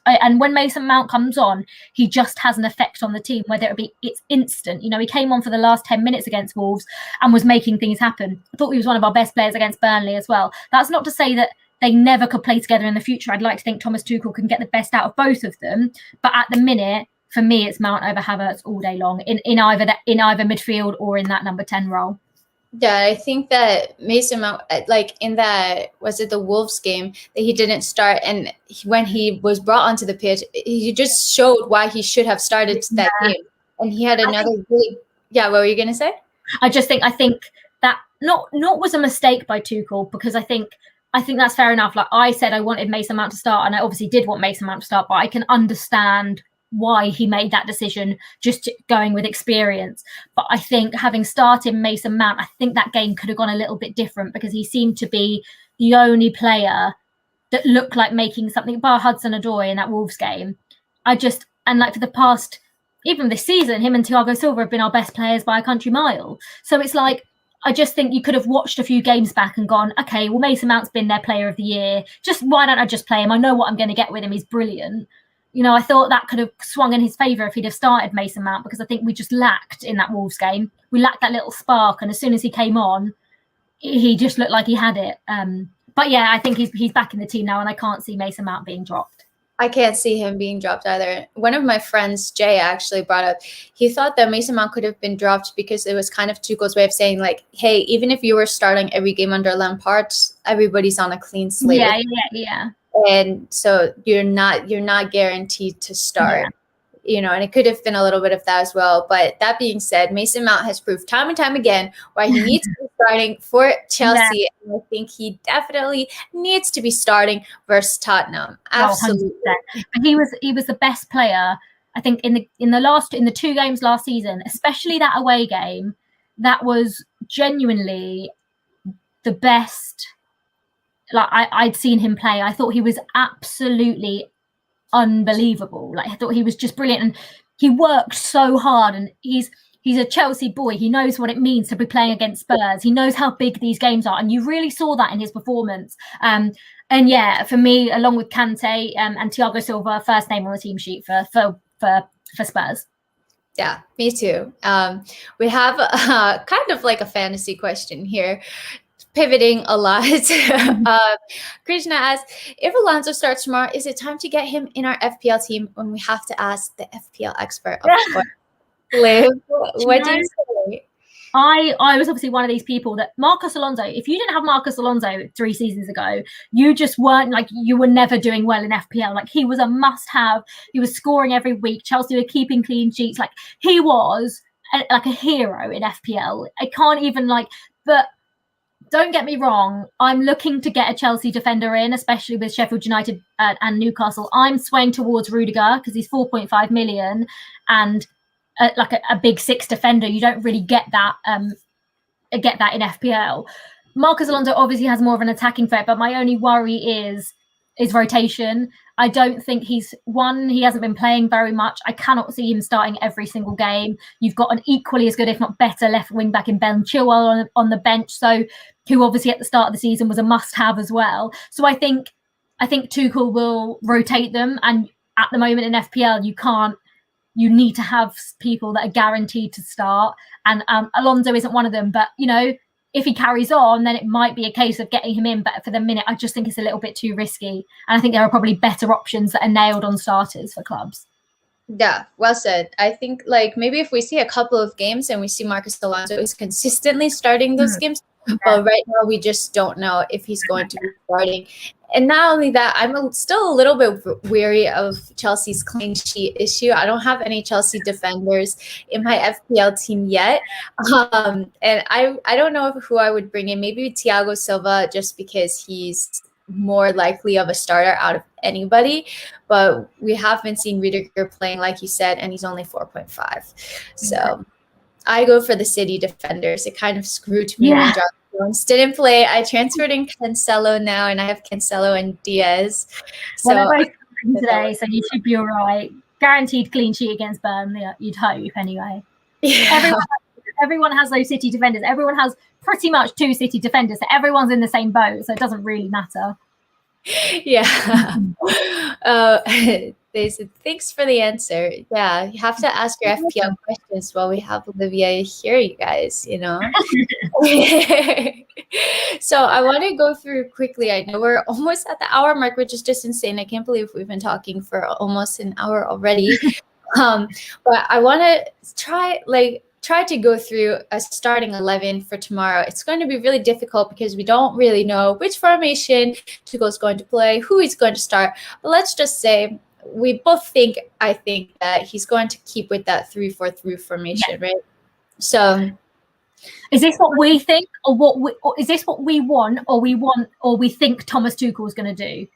and when Mason Mount comes on, he just has an effect on the team, whether it's instant. He came on for the last 10 minutes against Wolves and was making things happen. I thought he was one of our best players against Burnley as well. That's not to say that they never could play together in the future. I'd like to think Thomas Tuchel can get the best out of both of them, but at the minute, for me, it's Mount over Havertz all day long in either midfield or in that number 10 role. Yeah, I think that Mason Mount, like in that, was it the Wolves game that he didn't start, and when he was brought onto the pitch, he just showed why he should have started that game. And he had another great. Yeah, what were you gonna say? I think that not was a mistake by Tuchel, because I think that's fair enough. Like I said, I wanted Mason Mount to start, and I obviously did want Mason Mount to start, but I can understand why he made that decision, just going with experience. But I think having started Mason Mount, I think that game could have gone a little bit different, because he seemed to be the only player that looked like making something, bar Hudson-Odoi in that Wolves game. And for the past, even this season, him and Thiago Silva have been our best players by a country mile. So it's like, I just think you could have watched a few games back and gone, okay, well, Mason Mount's been their player of the year. Why don't I just play him? I know what I'm going to get with him. He's brilliant. I thought that could have swung in his favour if he'd have started Mason Mount, because I think we just lacked in that Wolves game. We lacked that little spark, and as soon as he came on, he just looked like he had it. But yeah, I think he's back in the team now, and I can't see Mason Mount being dropped. I can't see him being dropped either. One of my friends, Jay, actually brought up, he thought that Mason Mount could have been dropped because it was kind of Tuchel's way of saying, like, hey, even if you were starting every game under Lampard, everybody's on a clean slate. Yeah. And so you're not guaranteed to start, and it could have been a little bit of that as well. But that being said, Mason Mount has proved time and time again why he needs to be starting for Chelsea. Yeah. And I think he definitely needs to be starting versus Tottenham. Absolutely. But he was the best player, I think, in the 2 games last season, especially that away game. That was genuinely the best. Like I'd seen him play. I thought he was absolutely unbelievable. Like I thought he was just brilliant, and he worked so hard. And he's a Chelsea boy. He knows what it means to be playing against Spurs. He knows how big these games are, and you really saw that in his performance. And yeah, for me, along with Kante and Thiago Silva, first name on the team sheet for Spurs. Yeah, me too. We have kind of like a fantasy question here. Pivoting a lot. Krishna asks, if Alonso starts tomorrow, is it time to get him in our FPL team? When we have to ask the FPL expert, of course. Liv, what do you say? I was obviously one of these people that Marcos Alonso, if you didn't have Marcos Alonso 3 seasons ago, you just weren't, like, you were never doing well in FPL. Like, he was a must-have. He was scoring every week. Chelsea were keeping clean sheets. Like, he was like a hero in FPL. I can't even, but don't get me wrong, I'm looking to get a Chelsea defender in, especially with Sheffield United and Newcastle. I'm swaying towards Rudiger because he's 4.5 million, and a big 6 defender. You don't really get that in FPL. Marcos Alonso obviously has more of an attacking threat, but my only worry is rotation. I don't think he hasn't been playing very much. I cannot see him starting every single game. You've got an equally as good, if not better, left wing back in Ben Chilwell on the bench, so who obviously at the start of the season was a must-have as well. So I think Tuchel will rotate them, and at the moment in FPL, you need to have people that are guaranteed to start, and Alonso isn't one of them. But if he carries on, then it might be a case of getting him in. But for the minute, I just think it's a little bit too risky. And I think there are probably better options that are nailed on starters for clubs. Yeah, well said. I think maybe if we see a couple of games and we see Marcos Alonso is consistently starting those games, but right now we just don't know if he's going to be starting. And not only that, I'm still a little bit weary of Chelsea's clean sheet issue. I don't have any Chelsea defenders in my FPL team yet. And I don't know who I would bring in. Maybe Thiago Silva, just because he's more likely of a starter out of anybody. But we have been seeing Rudiger playing, like you said, and he's only 4.5. So I go for the City defenders. It kind of screwed me when John Jones didn't play. I transferred in Cancelo now, and I have Cancelo and Diaz. So today, so you should be all right. Guaranteed clean sheet against Burnley, you'd hope, anyway. Yeah. Everyone has those City defenders. Everyone has pretty much 2 City defenders, so everyone's in the same boat, so it doesn't really matter. Yeah. They said, thanks for the answer. Yeah, you have to ask your FPL questions while we have Olivia here, you guys, you know. So I want to go through quickly. I know we're almost at the hour mark, which is just insane. I can't believe we've been talking for almost an hour already. But I want to try to go through a starting 11 for tomorrow. It's going to be really difficult because we don't really know which formation Tuchel is going to play, who he's going to start. But let's just say we both think, I think, that he's going to keep with that 3-4-3 formation, right? So is this what we think, or is this what we want, or we think Thomas Tuchel is going to do?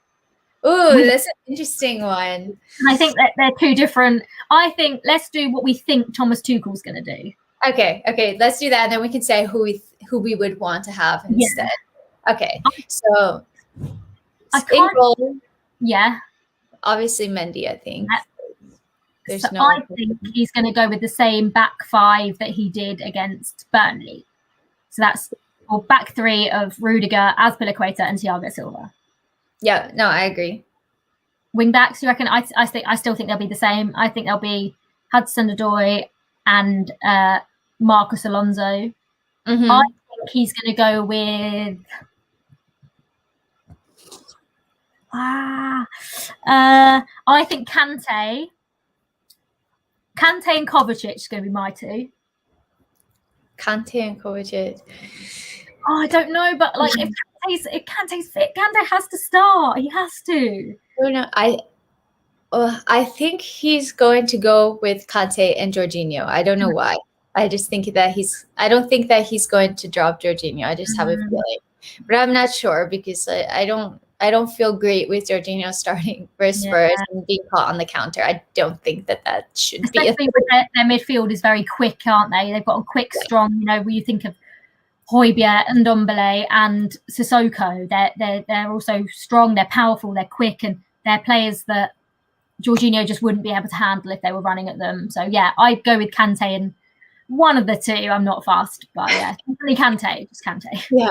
Ooh, that's an interesting one. And I think that they're two different. I think let's do what we think Thomas Tuchel's going to do. Okay, let's do that, and then we can say who we would want to have instead. Yeah. Okay, so in goal, obviously Mendy. I think. I think he's going to go with the same back 5 that he did against Burnley. So that's back 3 of Rudiger, Azpilicueta, and Thiago Silva. Yeah, no, I agree. Wing backs, you reckon? I still think they'll be the same. I think they'll be Hudson-Odoi and Marcus Alonso. Mm-hmm. I think he's going to go with I think Kante and Kovacic is going to be my 2. Kante and Kovacic. Oh, I don't know, but like if Kante's fit, Kante has to start. He has to. Oh, no, I think he's going to go with Kante and Jorginho. I don't know why. I just think that I don't think that he's going to drop Jorginho. I just have a feeling, but I'm not sure because I don't feel great with Jorginho starting for Spurs and being caught on the counter. I don't think that should be. Especially with their midfield is very quick, aren't they? They've got a quick, strong. You know, when you think of Højbjerg and Ndombele and Sissoko, they're also strong. They're powerful. They're quick, and they're players that Jorginho just wouldn't be able to handle if they were running at them. So yeah, I'd go with Kante and one of the 2. I'm not fast, but yeah, definitely Kante, just Kante. Yeah.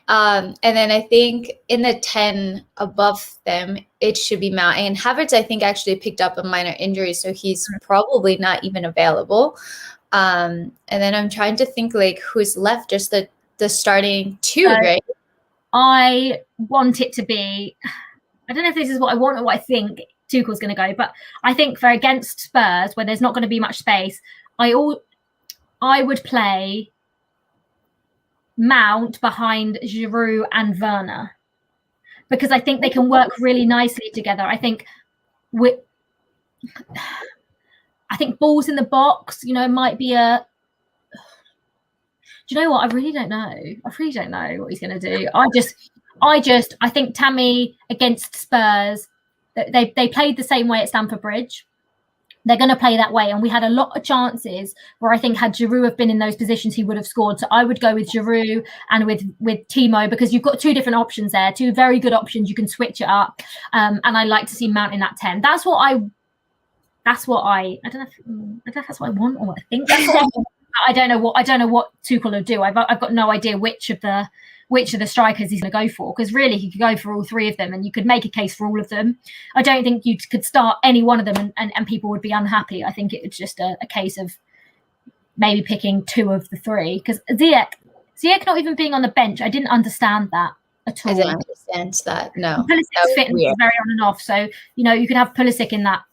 And then I think in the 10 above them, it should be Mount. And Havertz, I think, actually picked up a minor injury, so he's probably not even available. And then I'm trying to think like who's left, just the starting 2, right? I want it to be, I don't know if this is what I want or what I think Tuchel's going to go, but I think for against Spurs, where there's not going to be much space, I would play Mount behind Giroud and Werner because I think they can work really nicely together. I think balls in the box, you know, might be a. Do you know what? I really don't know. I really don't know what he's going to do. I think Tammy against Spurs, they played the same way at Stamford Bridge. They're going to play that way. And we had a lot of chances where I think had Giroud have been in those positions, he would have scored. So I would go with Giroud and with Timo because you've got 2 different options there, 2 very good options. You can switch it up. And I like to see Mount in that 10. That's what I don't know if that's what I want or what I think. That's what I don't know what Tuchel will do. I've got no idea which of the strikers he's going to go for, because really he could go for all 3 of them and you could make a case for all of them. I don't think you could start any one of them and people would be unhappy. I think it's just a case of maybe picking 2 of the 3, because Ziyech not even being on the bench, I didn't understand that at all. I didn't understand that, no. Pulisic's fitness is very on and off, so you know you could have Pulisic in that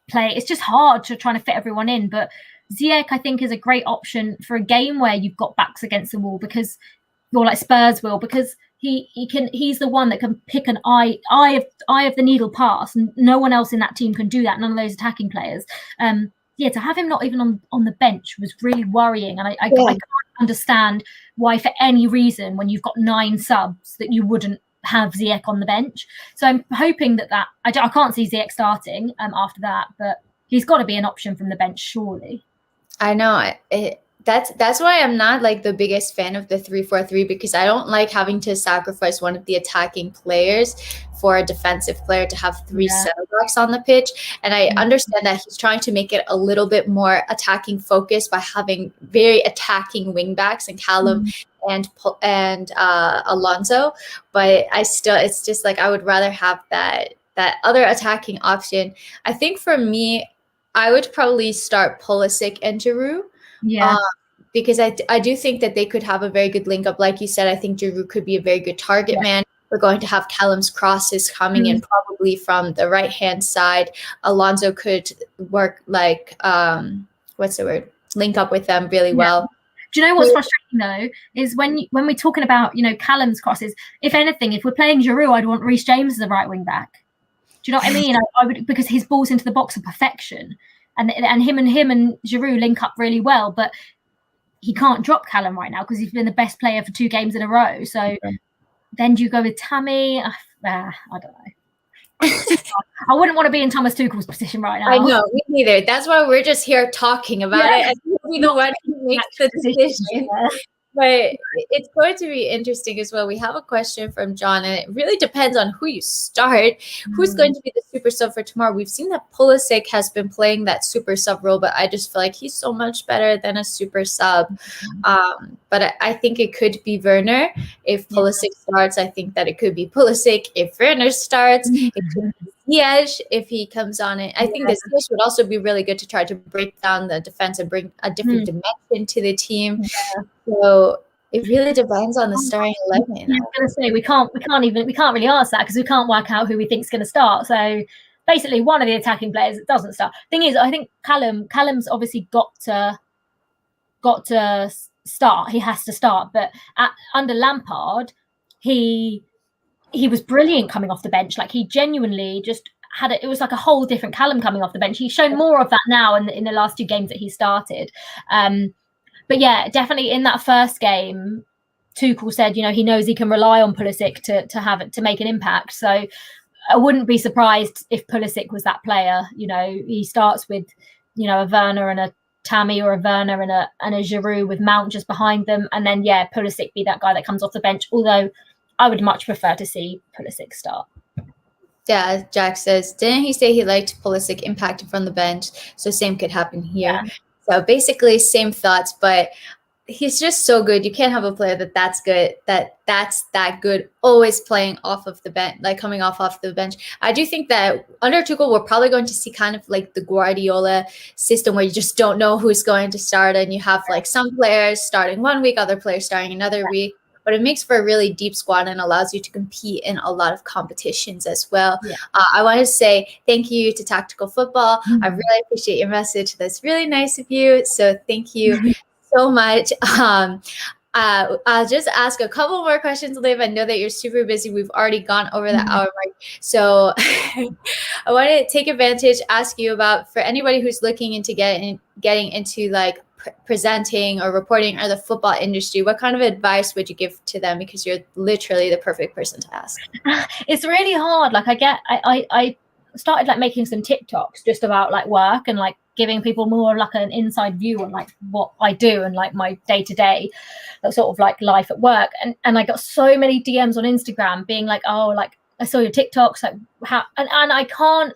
play. It's just hard to try to fit everyone in, but Ziyech I think is a great option for a game where you've got backs against the wall, because or like Spurs will, because he's the one that can pick an eye of the needle pass, and no one else in that team can do that, none of those attacking players. To have him not even on the bench was really worrying, and I can't understand why for any reason when you've got 9 subs that you wouldn't have Ziyech on the bench. So I'm hoping that I can't see Ziyech starting after that, but he's got to be an option from the bench surely. I know That's why I'm not like the biggest fan of the 3-4-3, because I don't like having to sacrifice one of the attacking players for a defensive player to have three center backs on the pitch. And I understand that he's trying to make it a little bit more attacking focused by having very attacking wing backs and Callum and Alonso. But it's just like I would rather have that other attacking option. I think for me, I would probably start Pulisic and Giroud. Yeah. Because I do think that they could have a very good link up. Like you said, I think Giroud could be a very good target man. We're going to have Callum's crosses coming in probably from the right-hand side. Alonso could work like, link up with them really well. Do you know what's frustrating though is when we're talking about, you know, Callum's crosses, if anything, if we're playing Giroud, I'd want Reece James as a right wing back. Do you know what I mean? I would, because his balls into the box are perfection. And him and Giroud link up really well, but he can't drop Callum right now because he's been the best player for 2 games in a row. So then do you go with Tammy? I don't know. I wouldn't want to be in Thomas Tuchel's position right now. I know, me neither. That's why we're just here talking about it. And we know what makes the decision. But it's going to be interesting as well. We have a question from John, and it really depends on who you start. Who's going to be the super sub for tomorrow? We've seen that Pulisic has been playing that super sub role, but I just feel like he's so much better than a super sub. But I think it could be Werner. If Pulisic starts, I think that it could be Pulisic. If Werner starts, it could be Ziyech if he comes on it. I think this would also be really good to try to break down the defense and bring a different dimension to the team. So it really depends on the starting 11. I was going to say we can't really ask that because we can't work out who we think is going to start. So basically, one of the attacking players doesn't start. Thing is, I think Callum's obviously got to start. He has to start, but under Lampard, he was brilliant coming off the bench. Like he genuinely just had it. It was like a whole different Callum coming off the bench. He's shown more of that now in the last 2 games that he started. But yeah, definitely in that first game, Tuchel said, you know, he knows he can rely on Pulisic to make an impact. So I wouldn't be surprised if Pulisic was that player. You know, he starts with, you know, a Werner and a Tammy, or a Werner and a Giroud with Mount just behind them, and then Pulisic be that guy that comes off the bench. Although I would much prefer to see Pulisic start. Yeah, Jack says, didn't he say he liked Pulisic impacted from the bench? So same could happen here. Yeah. So basically same thoughts, but he's just so good. You can't have a player that's good, that's that good, always playing off of the bench, like coming off the bench. I do think that under Tuchel, we're probably going to see kind of like the Guardiola system where you just don't know who's going to start, and you have like some players starting 1 week, other players starting another week. But it makes for a really deep squad and allows you to compete in a lot of competitions as well. Yeah. I want to say thank you to Tactical Football. I really appreciate your message. That's really nice of you. So thank you so much. I'll just ask a couple more questions, Liv. I know that you're super busy. We've already gone over the hour mark. So I want to take advantage, ask you about, for anybody who's looking into getting into like presenting or reporting or the football industry, what kind of advice would you give to them? Because you're literally the perfect person to ask. It's really hard. Like I started like making some TikToks just about like work and like giving people more like an inside view on like what I do and like my day-to-day sort of like life at work. And I got so many DMs on Instagram being like, oh, like I saw your TikToks, like how, and I can't,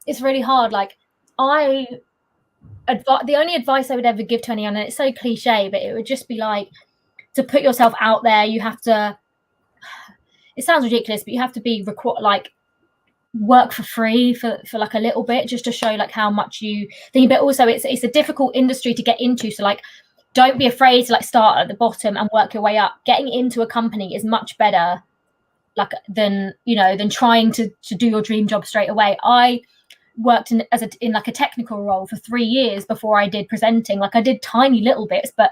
it's really hard. Like the only advice I would ever give to anyone, and it's so cliche, but it would just be like to put yourself out there. You have to, it sounds ridiculous, but you have to be like work for free for like a little bit, just to show like how much you think. But also it's a difficult industry to get into, so like don't be afraid to like start at the bottom and work your way up. Getting into a company is much better than trying to do your dream job straight away. I worked in like a technical role for 3 years before I did presenting. Like I did tiny little bits, but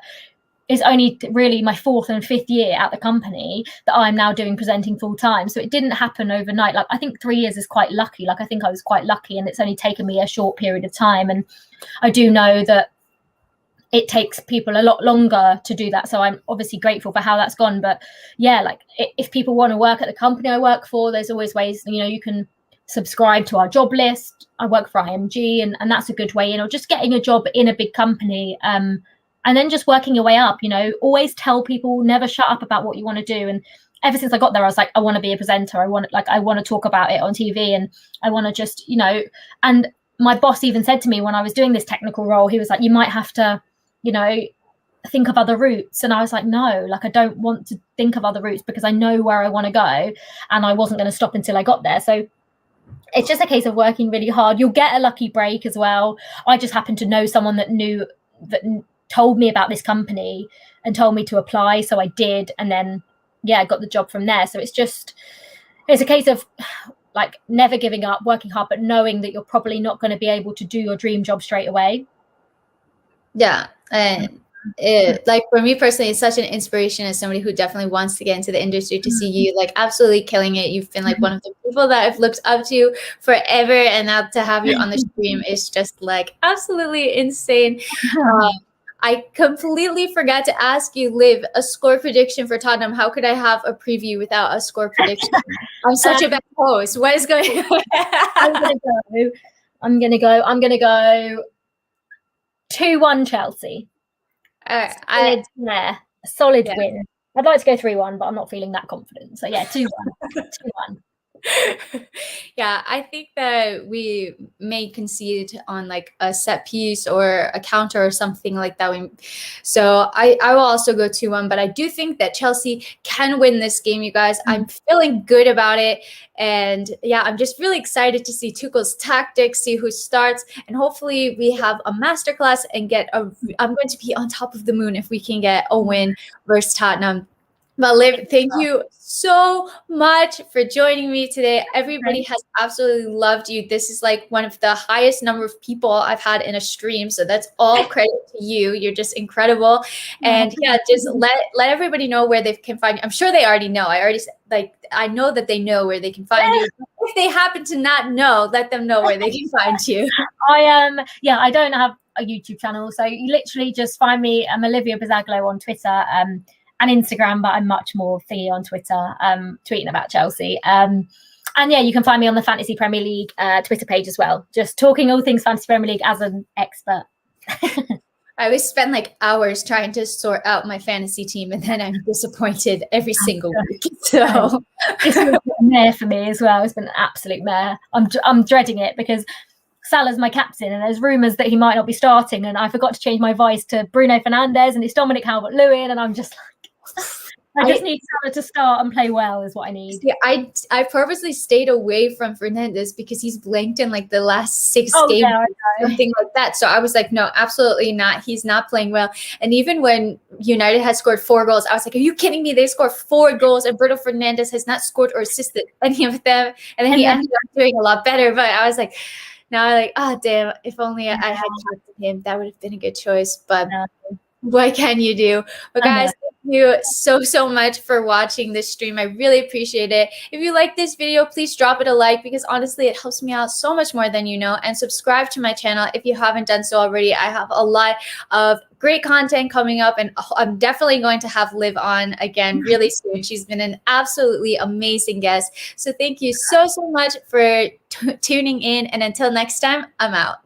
it's only really my 4th and 5th year at the company that I'm now doing presenting full time. So it didn't happen overnight. Like I think 3 years is quite lucky. Like I think I was quite lucky, and it's only taken me a short period of time. And I do know that it takes people a lot longer to do that. So I'm obviously grateful for how that's gone. But yeah, like if people want to work at the company I work for, there's always ways, you can subscribe to our job list. I work for IMG, and that's a good way, just getting a job in a big company. and then just working your way up, you know, always tell people, never shut up about what you want to do. And ever since I got there, I was like, I want to be a presenter. I want to talk about it on TV, and I want to just, you know, and my boss even said to me when I was doing this technical role, he was like, you might have to, you know, think of other routes. And I was like, no, like, I don't want to think of other routes because I know where I want to go, and I wasn't going to stop until I got there. So it's just a case of working really hard. You'll get a lucky break as well. I just happened to know someone that told me about this company and told me to apply. So I did. And then, yeah, I got the job from there. So it's a case of like never giving up, working hard, but knowing that you're probably not going to be able to do your dream job straight away. Yeah. And like for me personally, it's such an inspiration as somebody who definitely wants to get into the industry to see you like absolutely killing it. You've been like one of the people that I've looked up to forever, and now to have you on the stream is just like absolutely insane. I completely forgot to ask you, Liv, a score prediction for Tottenham. How could I have a preview without a score prediction? I'm such a bad host. What is going on? I'm gonna go 2-1 Chelsea. Solid win. I'd like to go 3-1, but I'm not feeling that confident. So yeah, 2-1. 2-1. Yeah, I think that we may concede on like a set piece or a counter or something like that. So I will also go 2-1, but I do think that Chelsea can win this game, you guys. I'm feeling good about it. And yeah, I'm just really excited to see Tuchel's tactics, see who starts, and hopefully we have a masterclass and I'm going to be on top of the moon if we can get a win versus Tottenham. But Liv, thank you so much for joining me today. Everybody has absolutely loved you. This is like one of the highest number of people I've had in a stream. So that's all credit to you. You're just incredible. And yeah, just let everybody know where they can find you. I'm sure they already know. I know that they know where they can find you. If they happen to not know, let them know where they can find you. I don't have a YouTube channel. So you literally just find me. I'm Olivia Buzaglo on Twitter. And Instagram, but I'm much more thingy on Twitter, tweeting about Chelsea. And yeah, you can find me on the Fantasy Premier League Twitter page as well, just talking all things Fantasy Premier League as an expert. I always spend like hours trying to sort out my fantasy team, and then I'm disappointed every single week. So it's been a mare for me as well. It's been an absolute mare. I'm dreading it because Salah's my captain, and there's rumours that he might not be starting, and I forgot to change my voice to Bruno Fernandes, and it's Dominic Calvert-Lewin, and I'm just like, I just need Salah to start and play well is what I need. Yeah, I purposely stayed away from Fernandes because he's blanked in like the last 6 games, or something like that. So I was like, no, absolutely not. He's not playing well. And even when United had scored 4 goals, I was like, are you kidding me? They scored 4 goals, and Bruno Fernandes has not scored or assisted any of them. And then he ended up doing a lot better. But I was like, now I'm like, oh damn! If only I had captained him, that would have been a good choice. But what can you do? But guys, thank you so much for watching this stream. I really appreciate it. If you like this video, please drop it a like, because honestly, it helps me out so much more than you know. And subscribe to my channel if you haven't done so already. I have a lot of great content coming up, and I'm definitely going to have Liv on again really soon. She's been an absolutely amazing guest. So thank you so much for tuning in. And until next time, I'm out.